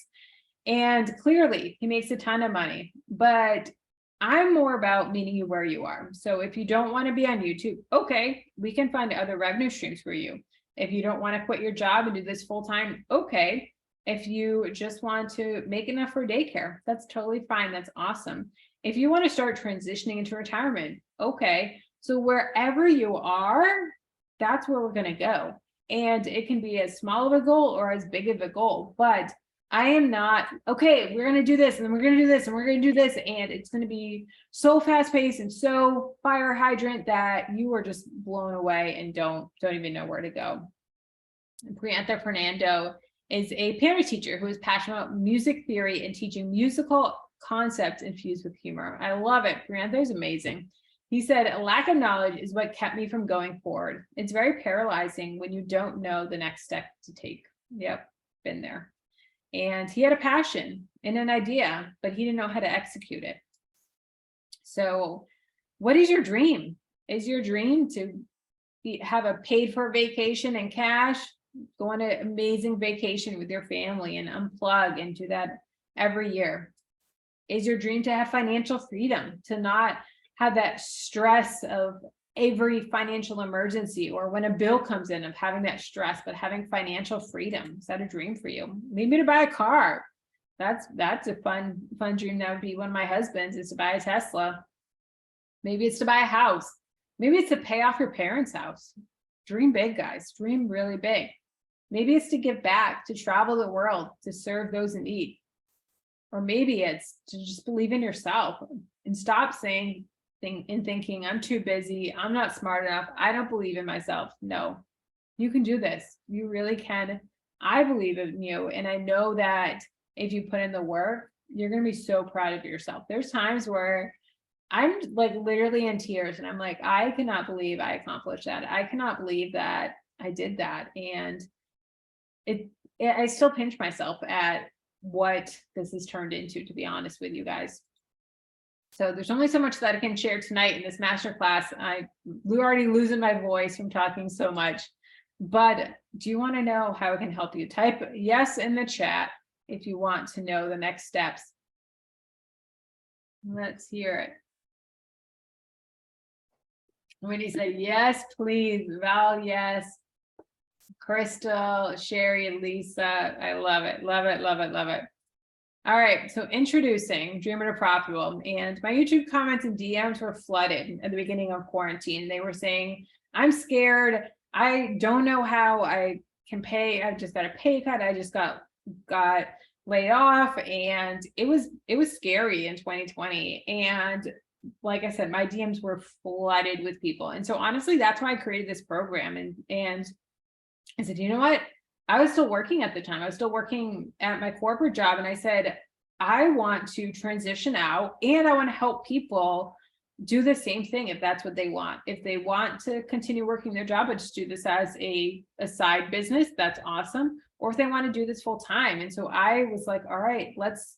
[SPEAKER 1] and clearly he makes a ton of money, but I'm more about meeting you where you are. So if you don't want to be on YouTube, okay, we can find other revenue streams for you. If you don't want to quit your job and do this full time, okay. If you just want to make enough for daycare, that's totally fine. That's awesome. If you want to start transitioning into retirement, okay. So wherever you are, that's where we're going to go. And it can be as small of a goal or as big of a goal, but I am not, okay, we're going to do this and then we're going to do this and we're going to do this. And it's going to be so fast paced and so fire hydrant that you are just blown away and don't even know where to go. And Priantha Fernando is a piano teacher who is passionate about music theory and teaching musical concepts infused with humor. I love it. Priantha is amazing. He said, a lack of knowledge is what kept me from going forward. It's very paralyzing when you don't know the next step to take. Yep, been there. And he had a passion and an idea, but he didn't know how to execute it. So what is your dream? Is your dream to have a paid for vacation in cash, go on an amazing vacation with your family and unplug and do that every year? Is your dream to have financial freedom, to not have that stress of every financial emergency or when a bill comes in of having that stress, but having financial freedom? Is that a dream for you? Maybe to buy a car. That's a fun dream. That would be one of my husband's, is to buy a Tesla. Maybe it's to buy a house. Maybe it's to pay off your parents' house. Dream big, guys. Dream really big. Maybe it's to give back, to travel the world, to serve those in need. Or maybe it's to just believe in yourself and stop saying and thinking, I'm too busy, I'm not smart enough, I don't believe in myself. No, you can do this. You really can. I believe in you. And I know that if you put in the work, you're going to be so proud of yourself. There's times where I'm like literally in tears and I'm like, I cannot believe I accomplished that. I cannot believe that I did that. And I still pinch myself at what this has turned into, to be honest with you guys. So there's only so much that I can share tonight in this masterclass. We're already losing my voice from talking so much, but do you want to know how it can help you? Type yes in the chat if you want to know the next steps. Let's hear it. Wendy said, yes, please. Val, yes. Crystal, Sherry, Lisa. I love it. Love it. Love it. Love it. All right. So introducing Dreamer to Profitable, and my YouTube comments and DMs were flooded at the beginning of quarantine. They were saying, I'm scared. I don't know how I can pay. I just got a pay cut. I just got laid off, and it was scary in 2020. And like I said, my DMs were flooded with people. And so honestly, that's why I created this program. And I said, you know what? I was still working at the time. I was still working at my corporate job. And I said, I want to transition out, and I want to help people do the same thing if that's what they want. If they want to continue working their job, but just do this as a side business, that's awesome. Or if they want to do this full time. And so I was like, all right, let's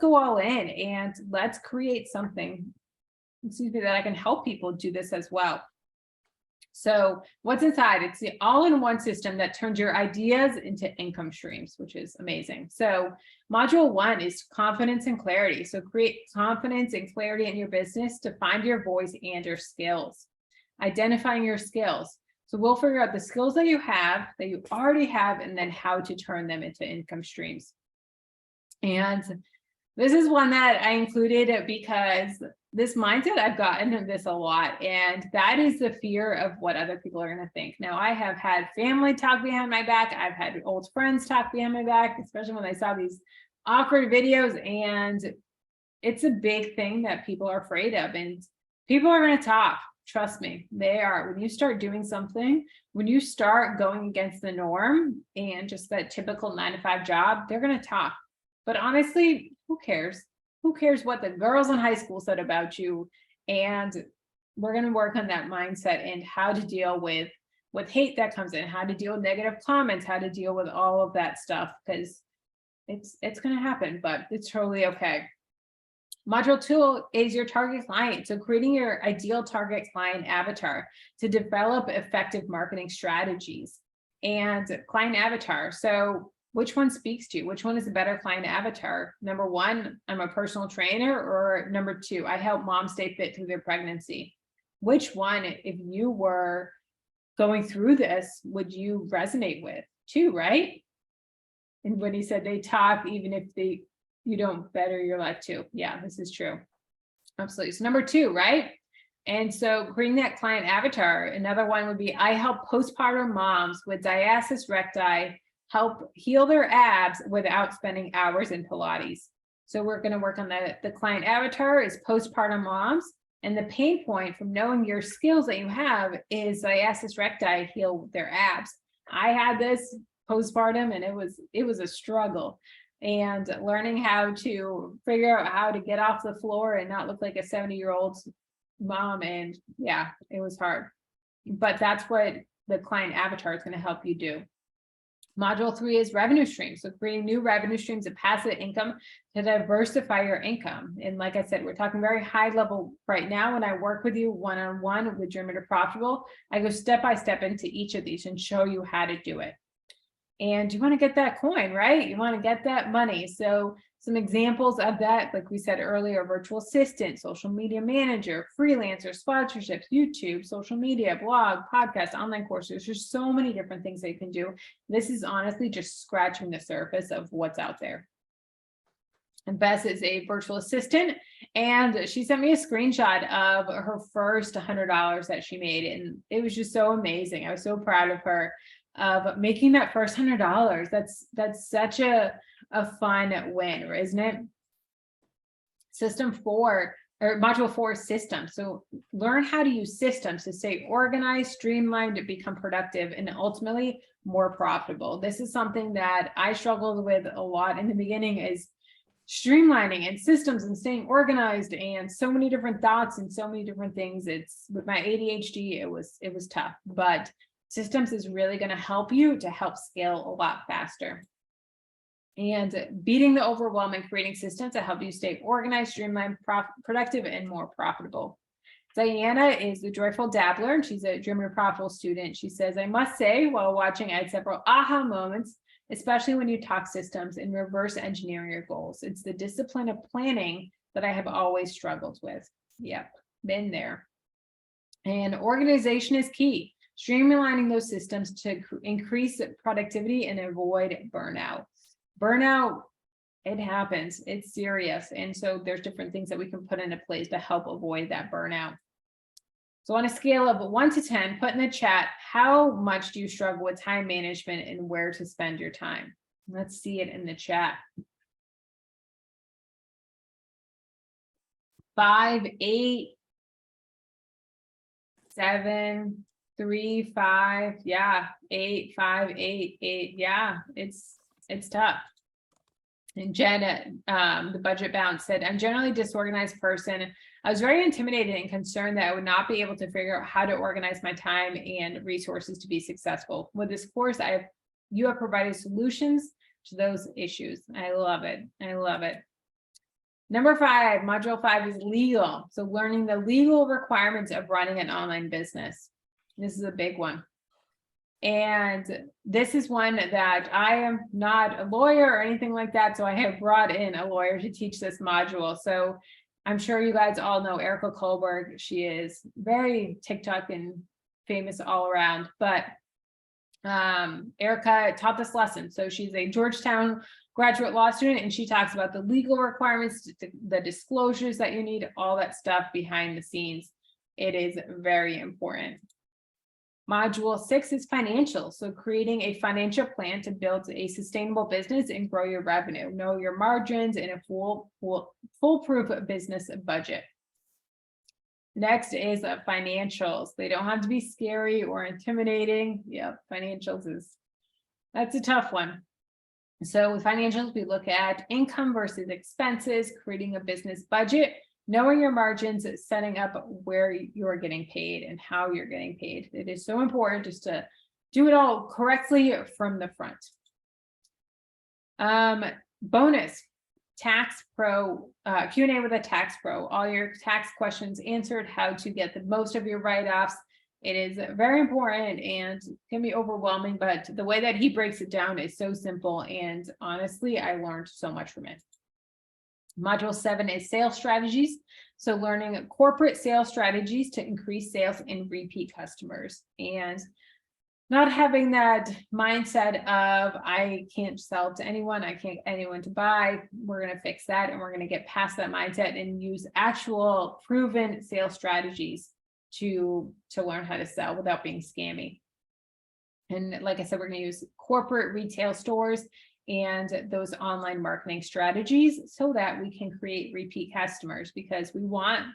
[SPEAKER 1] go all in, and let's create something, excuse me, that I can help people do this as well. So what's inside? It's the all-in-one system that turns your ideas into income streams, which is amazing. So module 1 is confidence and clarity. So create confidence and clarity in your business to find your voice and your skills. Identifying your skills. So we'll figure out the skills that you already have, and then how to turn them into income streams. And this is one that I included because this mindset, I've gotten this a lot, and that is the fear of what other people are going to think. Now, I have had family talk behind my back. I've had old friends talk behind my back, especially when I saw these awkward videos, and it's a big thing that people are afraid of, and people are going to talk. Trust me, they are. When you start doing something, when you start going against the norm and just that typical 9-to-5 job, they're going to talk. But honestly, who cares? Who cares what the girls in high school said about you? And we're going to work on that mindset and how to deal with hate that comes in, how to deal with negative comments, how to deal with all of that stuff, because it's going to happen, but it's totally okay. Module 2 is your target client. So creating your ideal target client avatar to develop effective marketing strategies. And client avatar. So which one speaks to you? Which one is a better client avatar? Number 1, I'm a personal trainer, or number 2, I help moms stay fit through their pregnancy. Which one, if you were going through this, would you resonate with too, right? And when he said they talk, even if you don't better your life too. Yeah, this is true. Absolutely. So number 2, right? And so creating that client avatar. Another one would be, I help postpartum moms with diastasis recti help heal their abs without spending hours in Pilates. So we're going to work on the client avatar is postpartum moms. And the pain point from knowing your skills that you have is diastasis recti heal their abs. I had this postpartum, and it was a struggle. And learning how to figure out how to get off the floor and not look like a 70-year-old mom. And yeah, it was hard. But that's what the client avatar is going to help you do. Module 3 is revenue streams. So creating new revenue streams of passive income to diversify your income. And like I said, we're talking very high level right now. When I work with you one-on-one with Dreamer to Profitable, I go step by step into each of these and show you how to do it. And you want to get that coin, right? You want to get that money. So some examples of that, like we said earlier, virtual assistant, social media manager, freelancer, sponsorships, YouTube, social media, blog, podcast, online courses. There's so many different things that you can do. This is honestly just scratching the surface of what's out there. And Bess is a virtual assistant, and she sent me a screenshot of her first $100 that she made. And it was just so amazing. I was so proud of her of making that first $100. That's such a fun win, isn't it? System 4 or module 4 is systems. So learn how to use systems to stay organized, streamlined, to become productive, and ultimately more profitable. This is something that I struggled with a lot in the beginning, is streamlining and systems and staying organized, and so many different thoughts and so many different things. It's with my ADHD, it was tough, but systems is really going to help you to help scale a lot faster. And beating the overwhelm and creating systems to help you stay organized, streamlined, productive, and more profitable. Diana is the joyful dabbler, and she's a Dreamer to Profitable student. She says, I must say, while watching, I had several aha moments especially when you talk systems and reverse engineering your goals. It's the discipline of planning that I have always struggled with. Yep, been there. And organization is key. Streamlining those systems to increase productivity and avoid burnout. Burnout, it happens, it's serious. And so there's different things that we can put into place to help avoid that burnout. So on a scale of 1 to 10, put in the chat, how much do you struggle with time management and where to spend your time? Let's see it in the chat. 5, 8, 7, 3, 5, yeah, 8, 5, 8, 8, yeah, it's tough. And Jen, the budget bounce said, I'm generally a disorganized person. I was very intimidated and concerned that I would not be able to figure out how to organize my time and resources to be successful. With this course, you have provided solutions to those issues. I love it. I love it. Number 5, module 5 is legal. So learning the legal requirements of running an online business. This is a big one. And this is one that I am not a lawyer or anything like that. So I have brought in a lawyer to teach this module. So I'm sure you guys all know Erica Kohlberg. She is very TikTok and famous all around, but Erica taught this lesson. So she's a Georgetown graduate law student, and she talks about the legal requirements, the disclosures that you need, all that stuff behind the scenes. It is very important. Module 6 is financial. So creating a financial plan to build a sustainable business and grow your revenue, know your margins, and a foolproof business budget. Next is financials. They don't have to be scary or intimidating. Yep, financials that's a tough one. So with financials, we look at income versus expenses, creating a business budget, knowing your margins, setting up where you're getting paid and how you're getting paid. It is so important just to do it all correctly from the front. Bonus, Tax Pro, Q&A with a tax pro, all your tax questions answered, how to get the most of your write-offs. It is very important and can be overwhelming, but the way that he breaks it down is so simple. And honestly, I learned so much from it. Module 7 is sales strategies. So learning corporate sales strategies to increase sales and repeat customers, and not having that mindset of I can't sell to anyone, I can't get anyone to buy. We're going to fix that, and we're going to get past that mindset and use actual proven sales strategies to learn how to sell without being scammy. And like I said, we're going to use corporate retail stores and those online marketing strategies so that we can create repeat customers, because we want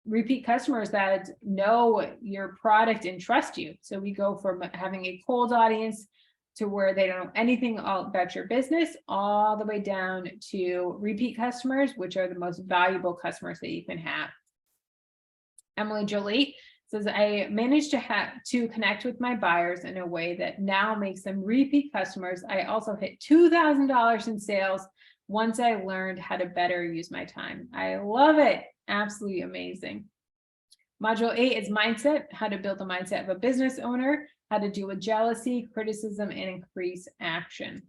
[SPEAKER 1] repeat customers that know your product and trust you. So we go from having a cold audience to where they don't know anything about your business, all the way down to repeat customers, which are the most valuable customers that you can have. Emily Jolie says, I managed to connect with my buyers in a way that now makes them repeat customers. I also hit $2,000 in sales once I learned how to better use my time. I love it. Absolutely amazing. Module 8 is mindset, how to build the mindset of a business owner, how to deal with jealousy, criticism, and increase action.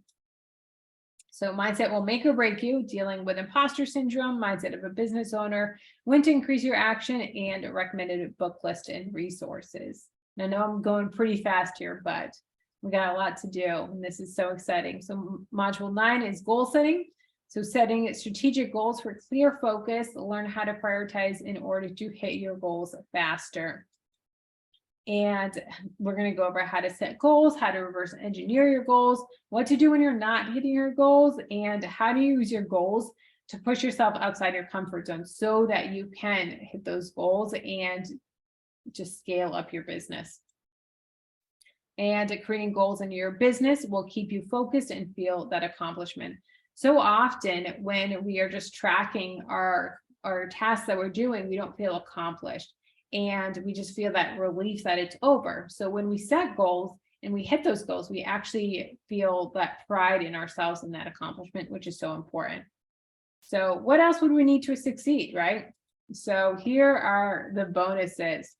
[SPEAKER 1] So mindset will make or break you, dealing with imposter syndrome, mindset of a business owner, when to increase your action, and a recommended book list and resources. And I know I'm going pretty fast here, but we got a lot to do, and this is so exciting. So module 9 is goal setting. So setting strategic goals for clear focus, learn how to prioritize in order to hit your goals faster. And we're going to go over how to set goals, how to reverse engineer your goals, what to do when you're not hitting your goals, and how to use your goals to push yourself outside your comfort zone so that you can hit those goals and just scale up your business. And creating goals in your business will keep you focused and feel that accomplishment. So often when we are just tracking our tasks that we're doing, we don't feel accomplished. And we just feel that relief that it's over. So when we set goals and we hit those goals, we actually feel that pride in ourselves and that accomplishment, which is so important. So what else would we need to succeed, right? So here are the bonuses.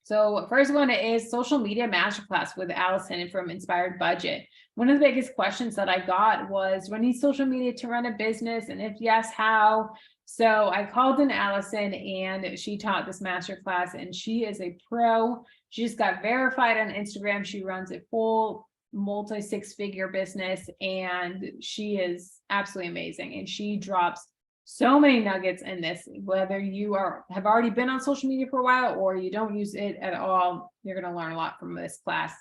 [SPEAKER 1] So first one is social media masterclass with Allison from Inspired Budget. One of the biggest questions that I got was, do I need social media to run a business? And if yes, how? So I called in Allison and she taught this masterclass, and she is a pro. She just got verified on Instagram. She runs a full multi six-figure business, and she is absolutely amazing. And she drops so many nuggets in this, whether you have already been on social media for a while or you don't use it at all. You're going to learn a lot from this class.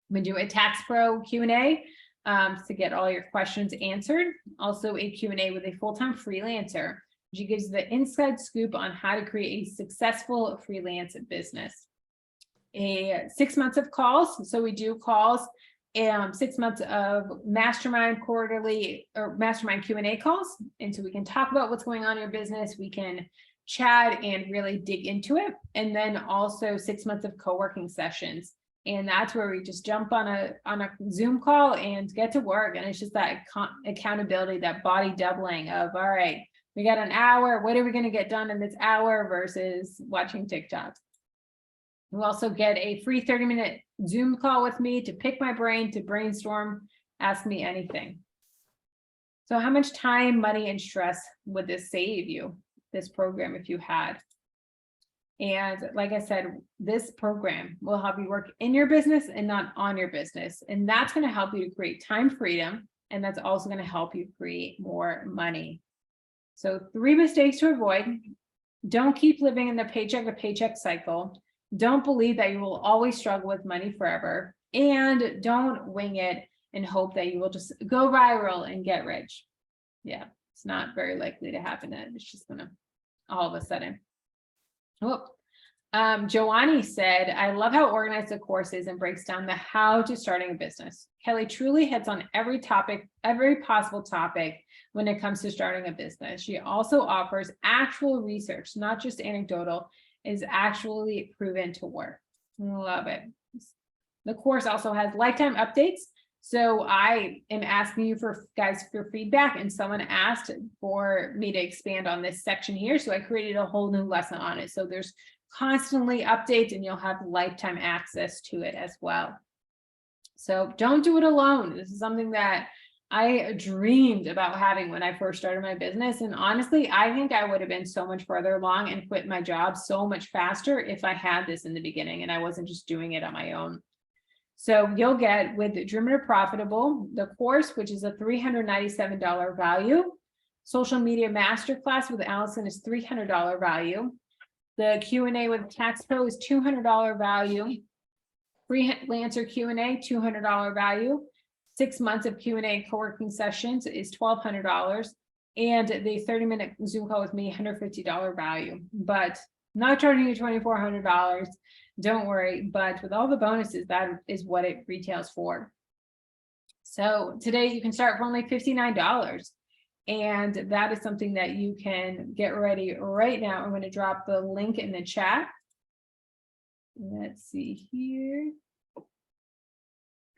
[SPEAKER 1] I'm going to do a tax pro Q&A to get all your questions answered. Also a Q&A with a full-time freelancer. She gives the inside scoop on how to create a successful freelance business. 6 months of calls. So we do calls, 6 months of mastermind quarterly or mastermind Q&A calls. And so we can talk about what's going on in your business. We can chat and really dig into it. And then also 6 months of co-working sessions. And that's where we just jump on a Zoom call and get to work. And it's just that accountability, that body doubling of, all right, we got an hour. What are we going to get done in this hour versus watching TikTok? You also get a free 30-minute Zoom call with me to pick my brain, to brainstorm, ask me anything. So how much time, money, and stress would this save you, this program, if you had? And like I said, this program will help you work in your business and not on your business. And that's going to help you to create time freedom. And that's also going to help you create more money. So 3 mistakes to avoid. Don't keep living in the paycheck to paycheck cycle. Don't believe that you will always struggle with money forever. And don't wing it and hope that you will just go viral and get rich. Yeah, it's not very likely to happen. It's just going to all of a sudden. Oh, Joanne said, I love how organized the course is and breaks down the how to starting a business. Kelly truly hits on every topic, every possible topic when it comes to starting a business. She also offers actual research, not just anecdotal, is actually proven to work. Love it. The course also has lifetime updates. So I am asking you for feedback, and someone asked for me to expand on this section here. So I created a whole new lesson on it. So there's constantly updates and you'll have lifetime access to it as well. So don't do it alone. This is something that I dreamed about having when I first started my business. And honestly, I think I would have been so much further along and quit my job so much faster if I had this in the beginning and I wasn't just doing it on my own. So you'll get with Dreamer to Profitable, the course, which is a $397 value. Social Media Masterclass with Allison is $300 value. The Q&A with Tax Pro is $200 value. Freelancer Q&A, $200 value. 6 months of Q&A co-working sessions is $1,200. And the 30-minute Zoom call with me, $150 value. But not charging you $2,400. Don't worry, but with all the bonuses, that is what it retails for. So today you can start for only $59. And that is something that you can get ready right now. I'm going to drop the link in the chat. Let's see here.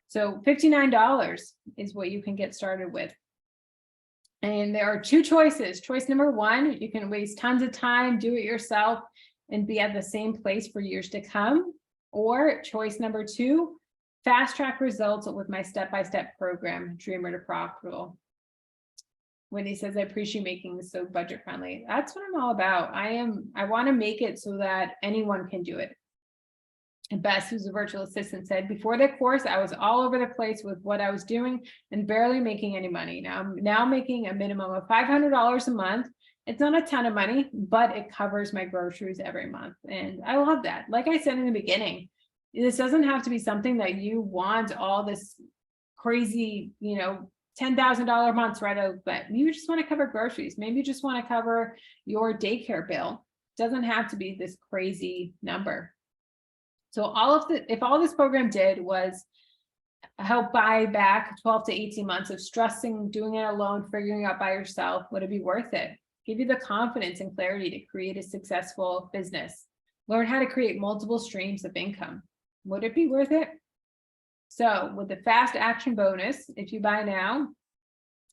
[SPEAKER 1] So $59 is what you can get started with. And there are 2 choices. Choice number 1, you can waste tons of time, do it yourself, and be at the same place for years to come. Or choice number 2, fast track results with my step-by-step program, Dreamer to Profitable. Wendy says, I appreciate making this so budget friendly. That's what I'm all about. I want to make it so that anyone can do it. And Bess, who's a virtual assistant, said, before the course, I was all over the place with what I was doing and barely making any money. Now I'm making a minimum of $500 a month. It's not a ton of money, but it covers my groceries every month. And I love that. Like I said in the beginning, this doesn't have to be something that you want all this crazy, $10,000 months right out, but you just want to cover groceries. Maybe you just want to cover your daycare bill. It doesn't have to be this crazy number. So if all this program did was help buy back 12 to 18 months of stressing, doing it alone, figuring out by yourself, would it be worth it? Give you the confidence and clarity to create a successful business. Learn how to create multiple streams of income. Would it be worth it? So with the fast action bonus, if you buy now,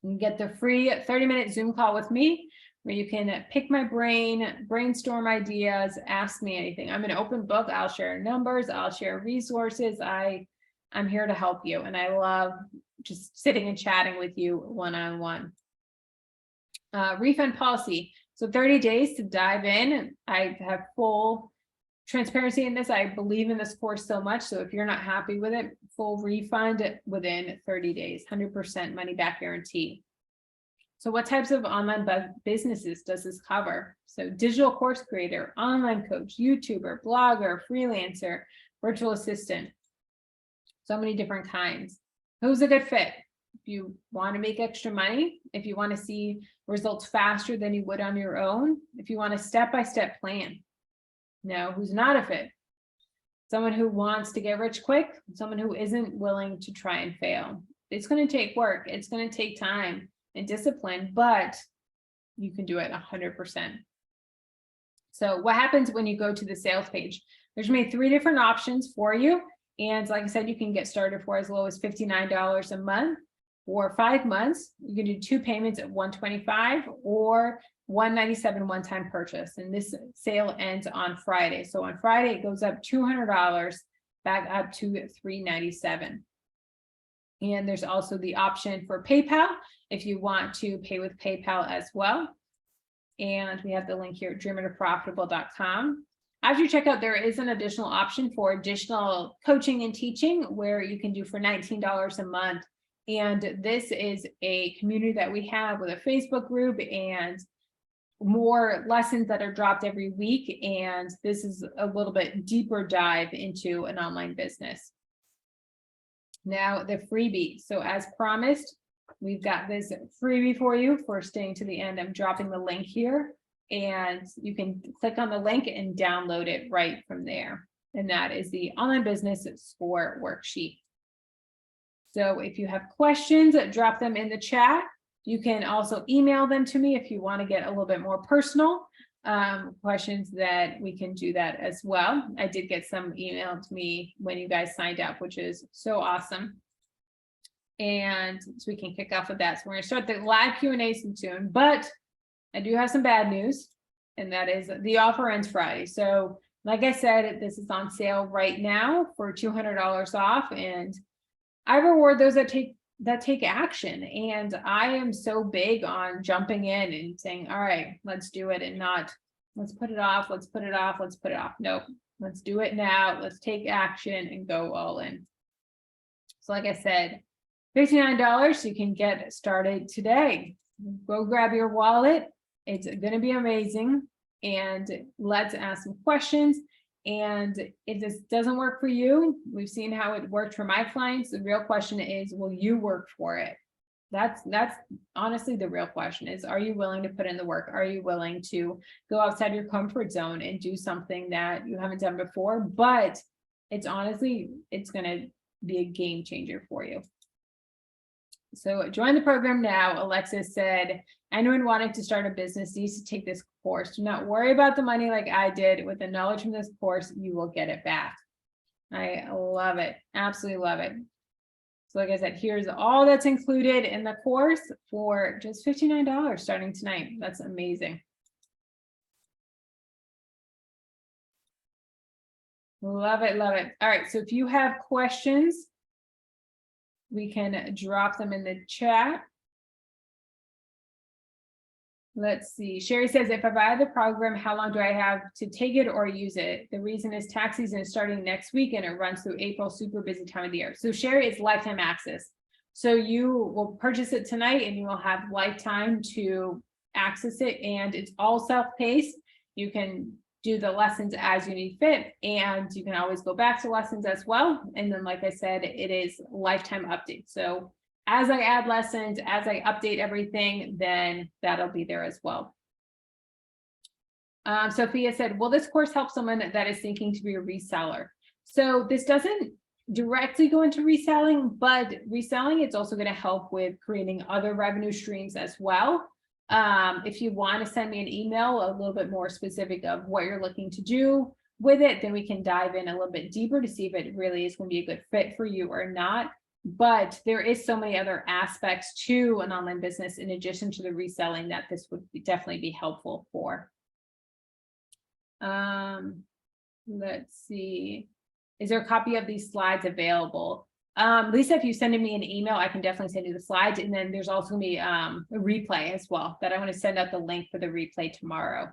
[SPEAKER 1] you can get the free 30-minute Zoom call with me where you can pick my brain, brainstorm ideas, ask me anything. I'm an open book. I'll share numbers, I'll share resources. I'm here to help you. And I love just sitting and chatting with you one-on-one. Refund policy. So 30 days to dive in. I have full transparency in this. I believe in this course so much. So if you're not happy with it, full refund within 30 days, 100% money back guarantee. So what types of online businesses does this cover? So digital course creator, online coach, YouTuber, blogger, freelancer, virtual assistant. So many different kinds. Who's a good fit? If you want to make extra money, if you want to see results faster than you would on your own, if you want a step-by-step plan. No, who's not a fit? Someone who wants to get rich quick, someone who isn't willing to try and fail. It's going to take work. It's going to take time and discipline, but you can do it 100%. So what happens when you go to the sales page? There's made 3 different options for you. And like I said, you can get started for as low as $59 a month. For 5 months, you can do 2 payments at $125 or $197 one-time purchase. And this sale ends on Friday. So on Friday, it goes up $200 back up to $397. And there's also the option for PayPal if you want to pay with PayPal as well. And we have the link here at dreamertoprofitable.com. After you check out, there is an additional option for additional coaching and teaching where you can do for $19 a month. And this is a community that we have with a Facebook group and more lessons that are dropped every week. And this is a little bit deeper dive into an online business. Now the freebie. So as promised, we've got this freebie for you for staying to the end. I'm dropping the link here and you can click on the link and download it right from there. And that is the online business score worksheet. So if you have questions, drop them in the chat. You can also email them to me if you want to get a little bit more personal questions, that we can do that as well. I did get some emailed to me when you guys signed up, which is so awesome. And so we can kick off with that. So we're going to start the live Q&A soon, but I do have some bad news, and that is the offer ends Friday. So like I said, this is on sale right now for $200 off, and I reward those that take action. And I am so big on jumping in and saying, all right, let's do it, and not let's put it off, let's put it off, let's put it off. Nope, let's do it now. Let's take action and go all in. So like I said, $59, so you can get started today. Go grab your wallet. It's going to be amazing. And let's ask some questions. And if this doesn't work for you, we've seen how it worked for my clients. The real question is, will you work for it? That's honestly the real question is, are you willing to put in the work? Are you willing to go outside your comfort zone and do something that you haven't done before? But it's honestly, it's going to be a game changer for you. So join the program now. Alexis said, anyone wanting to start a business needs to take this course. Do not worry about the money like I did. With the knowledge from this course, you will get it back. I love it. Absolutely love it. So like I said, here's all that's included in the course for just $59 starting tonight. That's amazing. Love it. Love it. All right. So if you have questions, we can drop them in the chat. Let's see. Sherry says, if I buy the program, how long do I have to take it or use it? The reason is tax season is starting next week and it runs through April, super busy time of the year. So Sherry, it's lifetime access. So you will purchase it tonight and you will have lifetime to access it. And it's all self-paced. You can do the lessons as you need fit, and you can always go back to lessons as well. And then, like I said, it is lifetime update. So as I add lessons, as I update everything, then that'll be there as well. Sophia said, will this course help someone that is thinking to be a reseller? So this doesn't directly go into reselling, but reselling, it's also going to help with creating other revenue streams as well. If you want to send me an email a little bit more specific of what you're looking to do with it, then we can dive in a little bit deeper to see if it really is going to be a good fit for you or not. But there is so many other aspects to an online business in addition to the reselling that this would definitely be helpful for. Let's see. Is there a copy of these slides available? Lisa, if you send me an email, I can definitely send you the slides. And then there's also gonna be a replay as well that I want to send out the link for the replay tomorrow.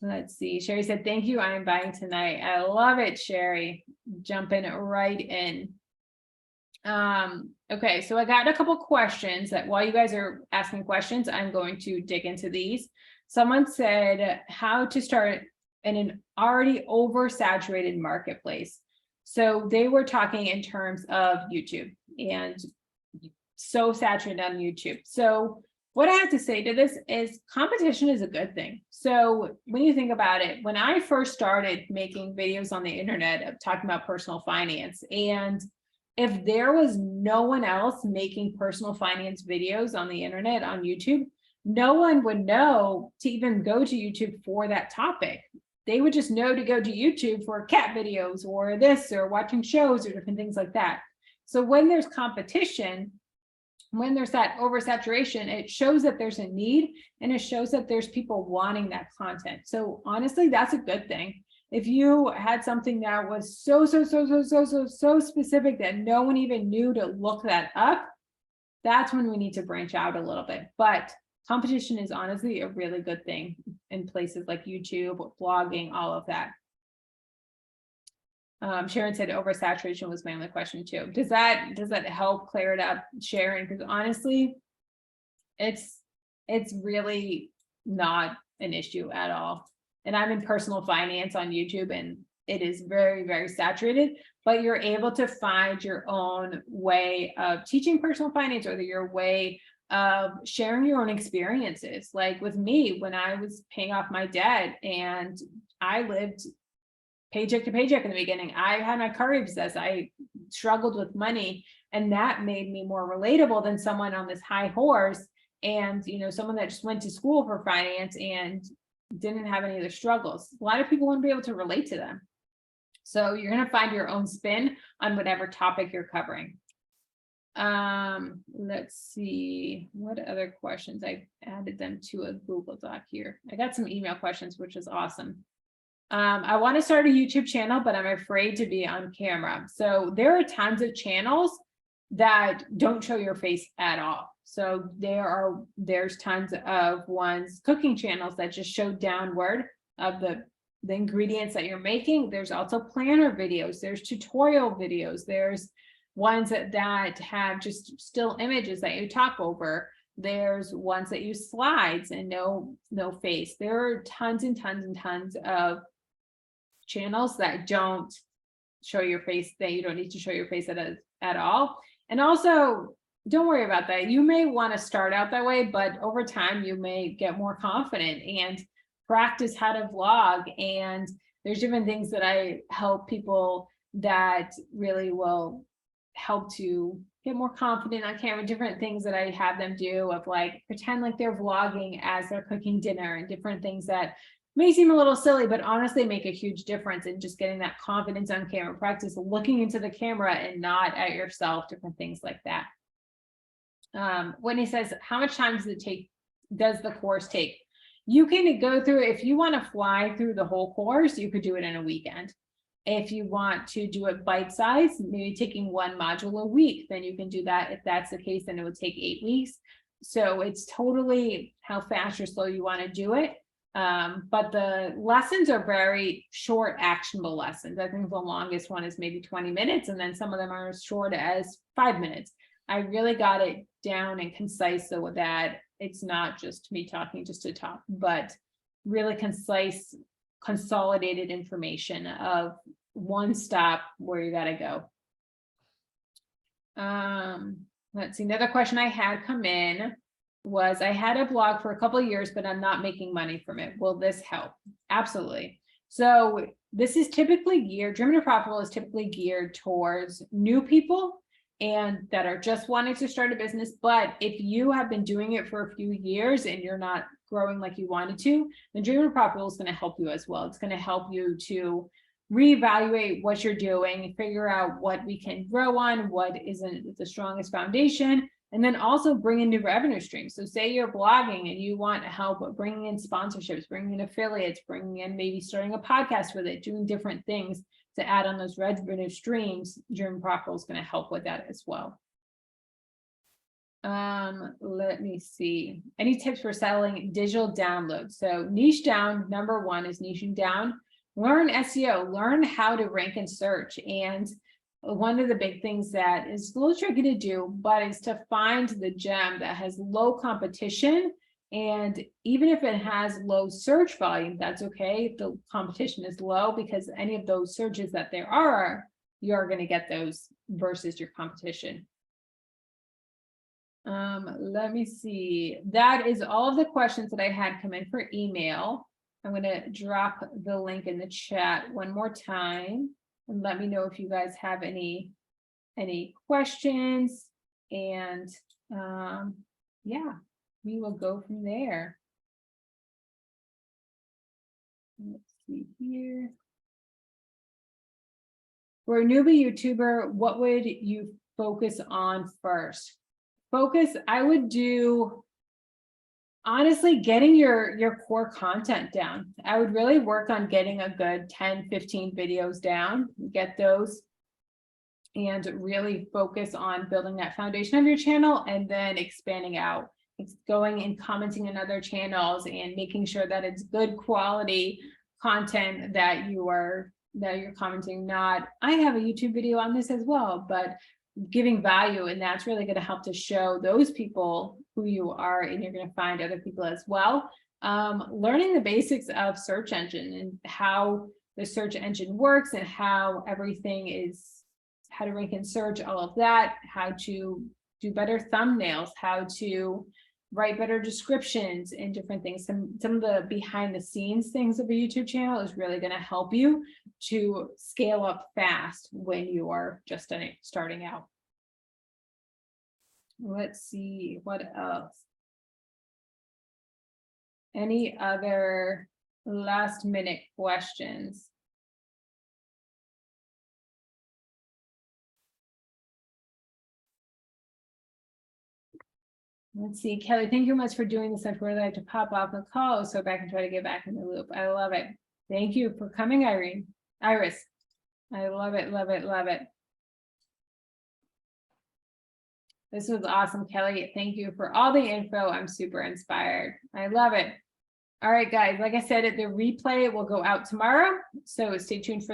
[SPEAKER 1] Let's see. Sherry said, thank you. I'm buying tonight. I love it, Sherry. Jumping right in. Okay, so I got a couple questions that while you guys are asking questions, I'm going to dig into these. Someone said how to start in an already oversaturated marketplace. So they were talking in terms of YouTube and so saturated on YouTube. So what I have to say to this is competition is a good thing. So when you think about it, when I first started making videos on the internet of talking about personal finance, and if there was no one else making personal finance videos on the internet on YouTube, no one would know to even go to YouTube for that topic. They would just know to go to YouTube for cat videos or this or watching shows or different things like that. So when there's competition, when there's that oversaturation, it shows that there's a need and it shows that there's people wanting that content. So honestly, that's a good thing. If you had something that was so specific that no one even knew to look that up, that's when we need to branch out a little bit. But competition is honestly a really good thing in places like YouTube, blogging, all of that. Sharon said oversaturation was my only question too. Does that help clear it up, Sharon? Because honestly, it's really not an issue at all. And I'm in personal finance on YouTube and it is very, very saturated, but you're able to find your own way of teaching personal finance or your way of sharing your own experiences. Like with me, when I was paying off my debt and I lived paycheck to paycheck in the beginning, I had my car obsessed. I struggled with money, and that made me more relatable than someone on this high horse and, you know, someone that just went to school for finance and didn't have any of the struggles. A lot of people want to be able to relate to them. So you're going to find your own spin on whatever topic you're covering. Let's see what other questions. I added them to a Google Doc here. I got some email questions, which is awesome. I want to start a YouTube channel, but I'm afraid to be on camera. So there are tons of channels that don't show your face at all. So there's tons of ones, cooking channels that just show downward of the ingredients that you're making. There's also planner videos, there's tutorial videos, there's ones that have just still images that you talk over. There's ones that use slides and no face. There are tons and tons and tons of channels that don't show your face, that you don't need to show your face at all. And also, don't worry about that. You may want to start out that way, but over time you may get more confident and practice how to vlog. And there's different things that I help people that really will help to get more confident on camera, different things that I have them do of like pretend like they're vlogging as they're cooking dinner and different things that may seem a little silly, but honestly make a huge difference in just getting that confidence on camera, practice looking into the camera and not at yourself, different things like that. Whitney says, how much time does the course take? You can go through, if you want to fly through the whole course, you could do it in a weekend. If you want to do it bite-sized, maybe taking one module a week, then you can do that. If that's the case, then it would take 8 weeks. So it's totally how fast or slow you want to do it. But the lessons are very short, actionable lessons. I think the longest one is maybe 20 minutes, and then some of them are as short as 5 minutes. I really got it down and concise so that it's not just me talking just to talk, but really concise, consolidated information of one stop where you got to go. Let's see, another question I had come in was, I had a blog for a couple of years, but I'm not making money from it. Will this help? Absolutely. So this is typically geared, Dreaming to Profitable is typically geared towards new people and that are just wanting to start a business. But if you have been doing it for a few years and you're not growing like you wanted to, then Dreaming to Profitable is going to help you as well. It's going to help you to reevaluate what you're doing, figure out what we can grow on, what isn't the strongest foundation, and then also bring in new revenue streams. So say you're blogging and you want help bringing in sponsorships, bringing in affiliates, bringing in maybe starting a podcast with it, doing different things to add on those revenue streams. German Profitable is going to help with that as well. Let me see. Any tips for selling digital downloads? So niche down, number one is niching down. Learn SEO, learn how to rank and search. And one of the big things that is a little tricky to do, but is to find the gem that has low competition. And even if it has low search volume, that's okay if the competition is low, because any of those searches that there are, you're going to get those versus your competition. Let me see. That is all of the questions that I had come in for email. I'm going to drop the link in the chat one more time and let me know if you guys have any questions. And yeah, we will go from there. Let's see here. For a newbie YouTuber, what would you focus on first? I would do, honestly, getting your core content down. I would really work on getting a good 10, 15 videos down, get those, and really focus on building that foundation of your channel and then expanding out. It's going and commenting on other channels and making sure that it's good quality content that you're commenting, not, I have a YouTube video on this as well, but giving value. And that's really going to help to show those people who you are, and you're going to find other people as well. Learning the basics of search engine and how the search engine works and how everything is, how to rank and search, all of that, how to do better thumbnails, how to write better descriptions and different things. Some of the behind the scenes things of a YouTube channel is really going to help you to scale up fast when you are just starting out. Let's see what else. Any other last minute questions? Let's see, Kelly, thank you much for doing this. I'd really like to pop off the call so back and try to get back in the loop. I love it. Thank you for coming, Iris. I love it, love it, love it. This was awesome, Kelly. Thank you for all the info. I'm super inspired. I love it. All right, guys, like I said, the replay will go out tomorrow, so stay tuned for